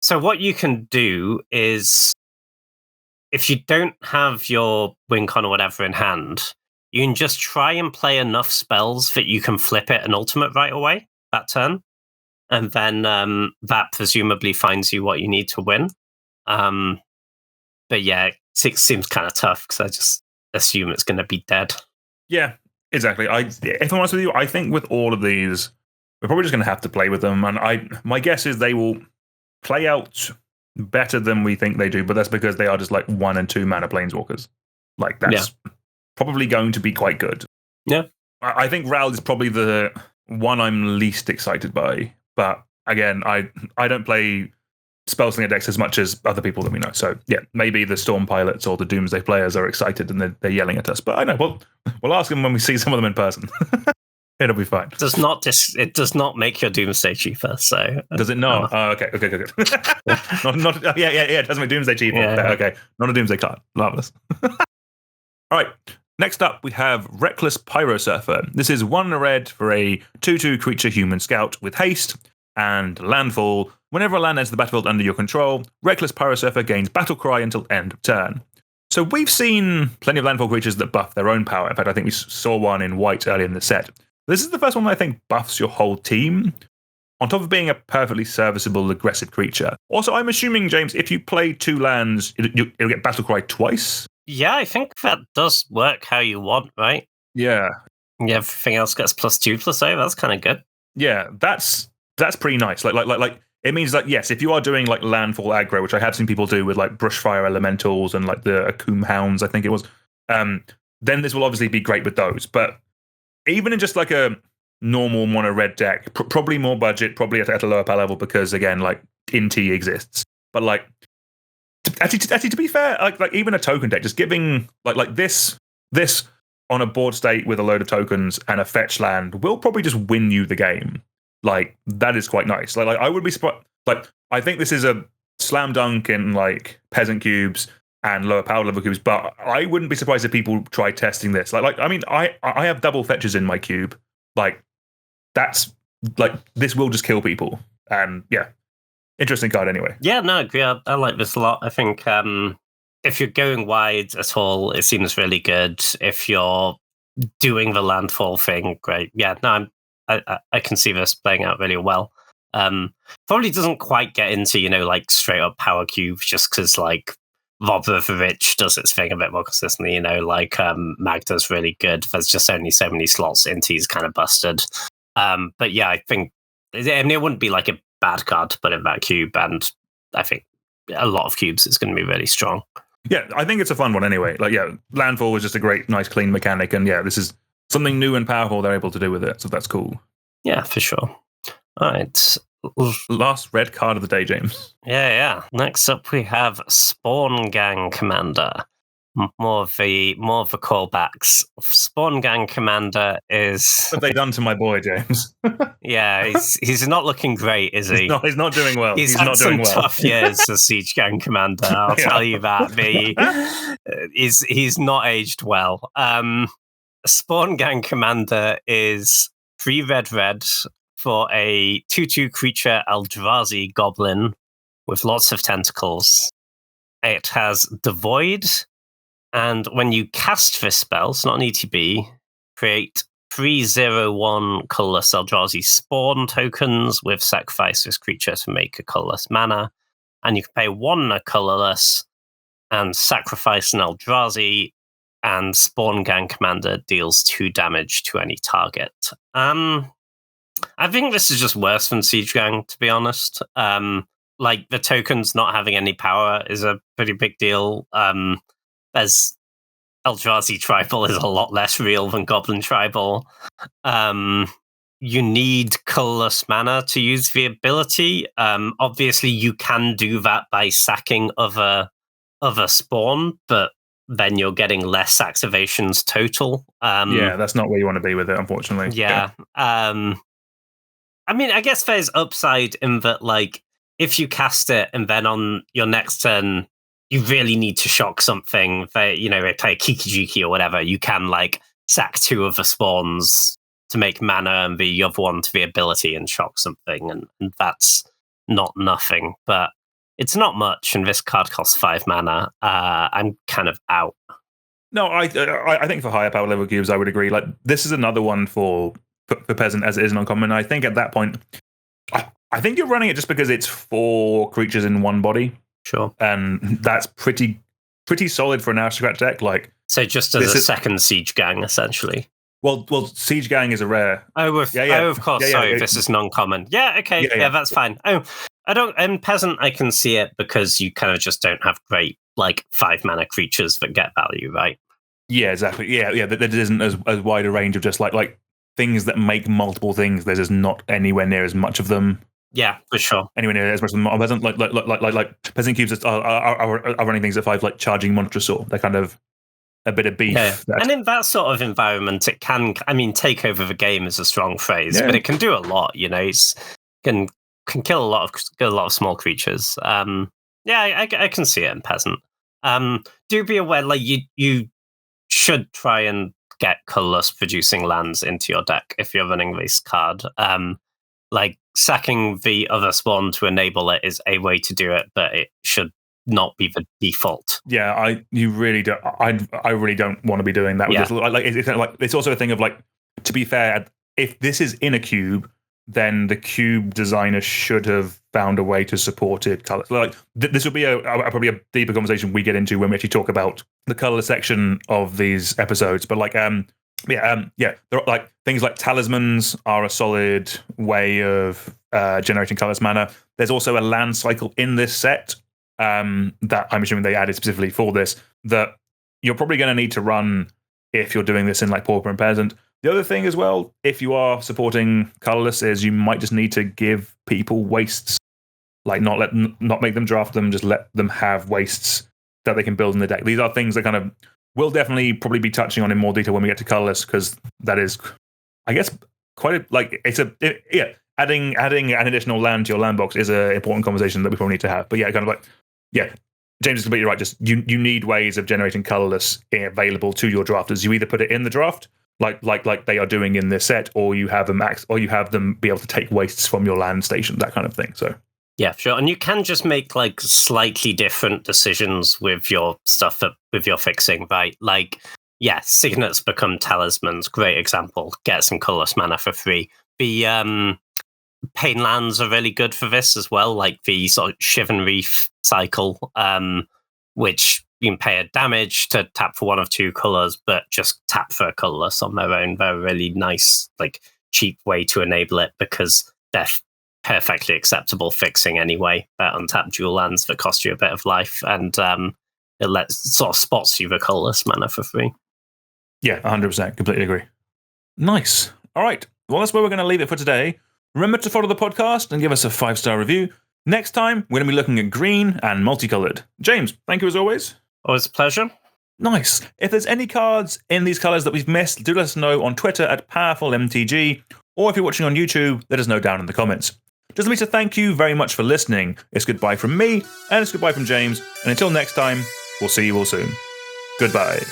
So what you can do is, if you don't have your Wincon or whatever in hand, you can just try and play enough spells that you can flip it and ultimate right away that turn. And then that presumably finds you what you need to win. But yeah, it seems kind of tough, because I just assume it's going to be dead. Yeah, exactly. If I'm honest with you, I think with all of these, we're probably just going to have to play with them. And my guess is they will play out better than we think they do, but that's because they are just 1 and 2 mana planeswalkers. That's probably going to be quite good. Yeah. I think Ral is probably the one I'm least excited by. But again, I don't play Spellslinger decks as much as other people that we know. So yeah, maybe the Storm pilots or the Doomsday players are excited and they're yelling at us. But I know, we'll ask them when we see some of them in person. It'll be fine. It does not make your Doomsday cheaper. So does it not? Oh, okay, good. Yeah. It doesn't make Doomsday cheaper. Yeah. Okay, not a Doomsday card. Marvelous. All right. Next up, we have Reckless Pyrosurfer. This is 1 red for a 2/2 creature human scout with haste and landfall. Whenever a land enters the battlefield under your control, Reckless Pyrosurfer gains Battle Cry until end of turn. So we've seen plenty of landfall creatures that buff their own power. In fact, I think we saw one in white earlier in the set. This is the first one that I think buffs your whole team, on top of being a perfectly serviceable, aggressive creature. Also, I'm assuming, James, if you play 2 lands, it'll get Battle Cry twice? Yeah, I think that does work how you want, right? Yeah. Yeah, everything else gets +2/+0. That's kind of good. Yeah, that's pretty nice. Like it means that, yes, if you are doing like landfall aggro, which I have seen people do with like Brushfire Elementals and like the Akoum Hounds, I think it was, then this will obviously be great with those. But even in just like a normal mono red deck, probably more budget, probably at a lower power level, because again, like Inti exists. But like, actually, to be fair, like even a token deck, just giving like this on a board state with a load of tokens and a fetch land will probably just win you the game. Like, that is quite nice. Like I would be surprised. Like, I think this is a slam dunk in like peasant cubes and lower power level cubes, but I wouldn't be surprised if people try testing this. Like I mean, I have double fetches in my cube. Like, that's like, this will just kill people. And yeah, interesting card anyway. Yeah, no, I agree. I like this a lot. I think if you're going wide at all, it seems really good. If you're doing the landfall thing, great. Yeah, no, I can see this playing out really well. Probably doesn't quite get into, like straight up power cubes, just because like Robber of the Rich does its thing a bit more consistently, like Magda's really good. There's just only so many slots. Inti's kind of busted. But yeah, I think it wouldn't be like a bad card to put in that cube, and I think a lot of cubes is going to be really strong. Yeah, I think it's a fun one anyway. Like, yeah, landfall is just a great, nice, clean mechanic, and yeah, this is something new and powerful they're able to do with it, so that's cool. Yeah, for sure. All right. Last red card of the day, James. Yeah. Next up, we have Spawn Gang Commander. More of the callbacks. Spawn Gang Commander is. What have they done to my boy, James? Yeah, he's not looking great, is he? He's not doing well. He's not had doing some well. tough years as Siege Gang Commander. I'll tell you that. He's not aged well. Spawn Gang Commander is 3 red for a 2/2 creature Eldrazi goblin with lots of tentacles. It has the Void, and when you cast this spell, it's not an ETB, create 3/0/1 colorless Eldrazi spawn tokens with sacrifice this creature to make a colorless mana, and you can pay 1 colorless and sacrifice an Eldrazi, and Spawn Gang Commander deals 2 damage to any target. I think this is just worse than Siege Gang, to be honest. Like, the tokens not having any power is a pretty big deal. There's Eldrazi Tribal is a lot less real than Goblin Tribal. You need colorless mana to use the ability. Obviously, you can do that by sacking other spawn, but then you're getting less activations total. Yeah, that's not where you want to be with it, unfortunately. Yeah. I mean, I guess there's upside in that, like, if you cast it and then on your next turn, you really need to shock something, they play Kikijiki or whatever, you can, like, sack 2 of the spawns to make mana and the other one to the ability and shock something, and that's not nothing. But it's not much, and this card costs 5 mana. I'm kind of out. No, I think for higher power level cubes, I would agree. Like, this is another one for Peasant, as it is an uncommon. I think at that point, I think you're running it just because it's 4 creatures in 1 body. Sure. And that's pretty solid for an aristocrat deck. Like, so just as a second Siege Gang, essentially. Well, Siege Gang is a rare. Oh, of course. Yeah, sorry, this is non-common. Yeah, okay. Yeah, that's fine. Oh, I don't. In Peasant, I can see it because you kind of just don't have great, like, 5 mana creatures that get value, right? Yeah, exactly. Yeah. There isn't as wide a range of just like things that make multiple things. There's just not anywhere near as much of them. Yeah, for sure. Anywhere near as much of them. Peasant, like Peasant cubes are running things at 5, like charging Montresaur. They're kind of a bit of beef. Yeah. And in that sort of environment, it can, take over the game is a strong phrase, but it can do a lot, it can kill a lot of small creatures. I can see it in Peasant. Do be aware, like, you should try and get colorless producing lands into your deck if you're running this card. Like, sacking the other spawn to enable it is a way to do it, but it should not be the default. Yeah, I really don't want to be doing that with this. Like, it's kind of like, it's also a thing of, like, to be fair, if this is in a cube, then the cube designer should have found a way to support it. Like, this will be probably a deeper conversation we get into when we actually talk about the color section of these episodes. But like, there are, like, things like talismans are a solid way of generating colorless mana. There's also a land cycle in this set that I'm assuming they added specifically for this, that you're probably going to need to run if you're doing this in, like, Pauper and Peasant. The other thing as well, if you are supporting colorless, is you might just need to give people wastes. Like, not make them draft them, just let them have wastes that they can build in the deck. These are things that kind of we'll definitely probably be touching on in more detail when we get to colorless, because that is, I guess, adding an additional land to your land box is an important conversation that we probably need to have. But James is completely right. Just you need ways of generating colorless available to your drafters. You either put it in the draft, like they are doing in this set, or you have them be able to take wastes from your land station, that kind of thing. So yeah, sure. And you can just make, like, slightly different decisions with your stuff with your fixing, right? Like, yeah, signets become talismans. Great example. Get some colorless mana for free. The pain lands are really good for this as well, like the sort of Shivan Reef cycle, which you can pay a damage to tap for one of two colors, but just tap for a colorless on their own. They're a really nice, like, cheap way to enable it, because they're perfectly acceptable fixing anyway. They're untapped dual lands that cost you a bit of life, and it sort of spots you the colorless mana for free. Yeah, 100%. Completely agree. Nice. All right. Well, that's where we're going to leave it for today. Remember to follow the podcast and give us a 5-star review. Next time, we're going to be looking at green and multicolored. James, thank you as always. Always a pleasure. Nice. If there's any cards in these colors that we've missed, do let us know on Twitter at PowerfulMTG, or if you're watching on YouTube, let us know down in the comments. Just let me say thank you very much for listening. It's goodbye from me, and it's goodbye from James, and until next time, we'll see you all soon. Goodbye.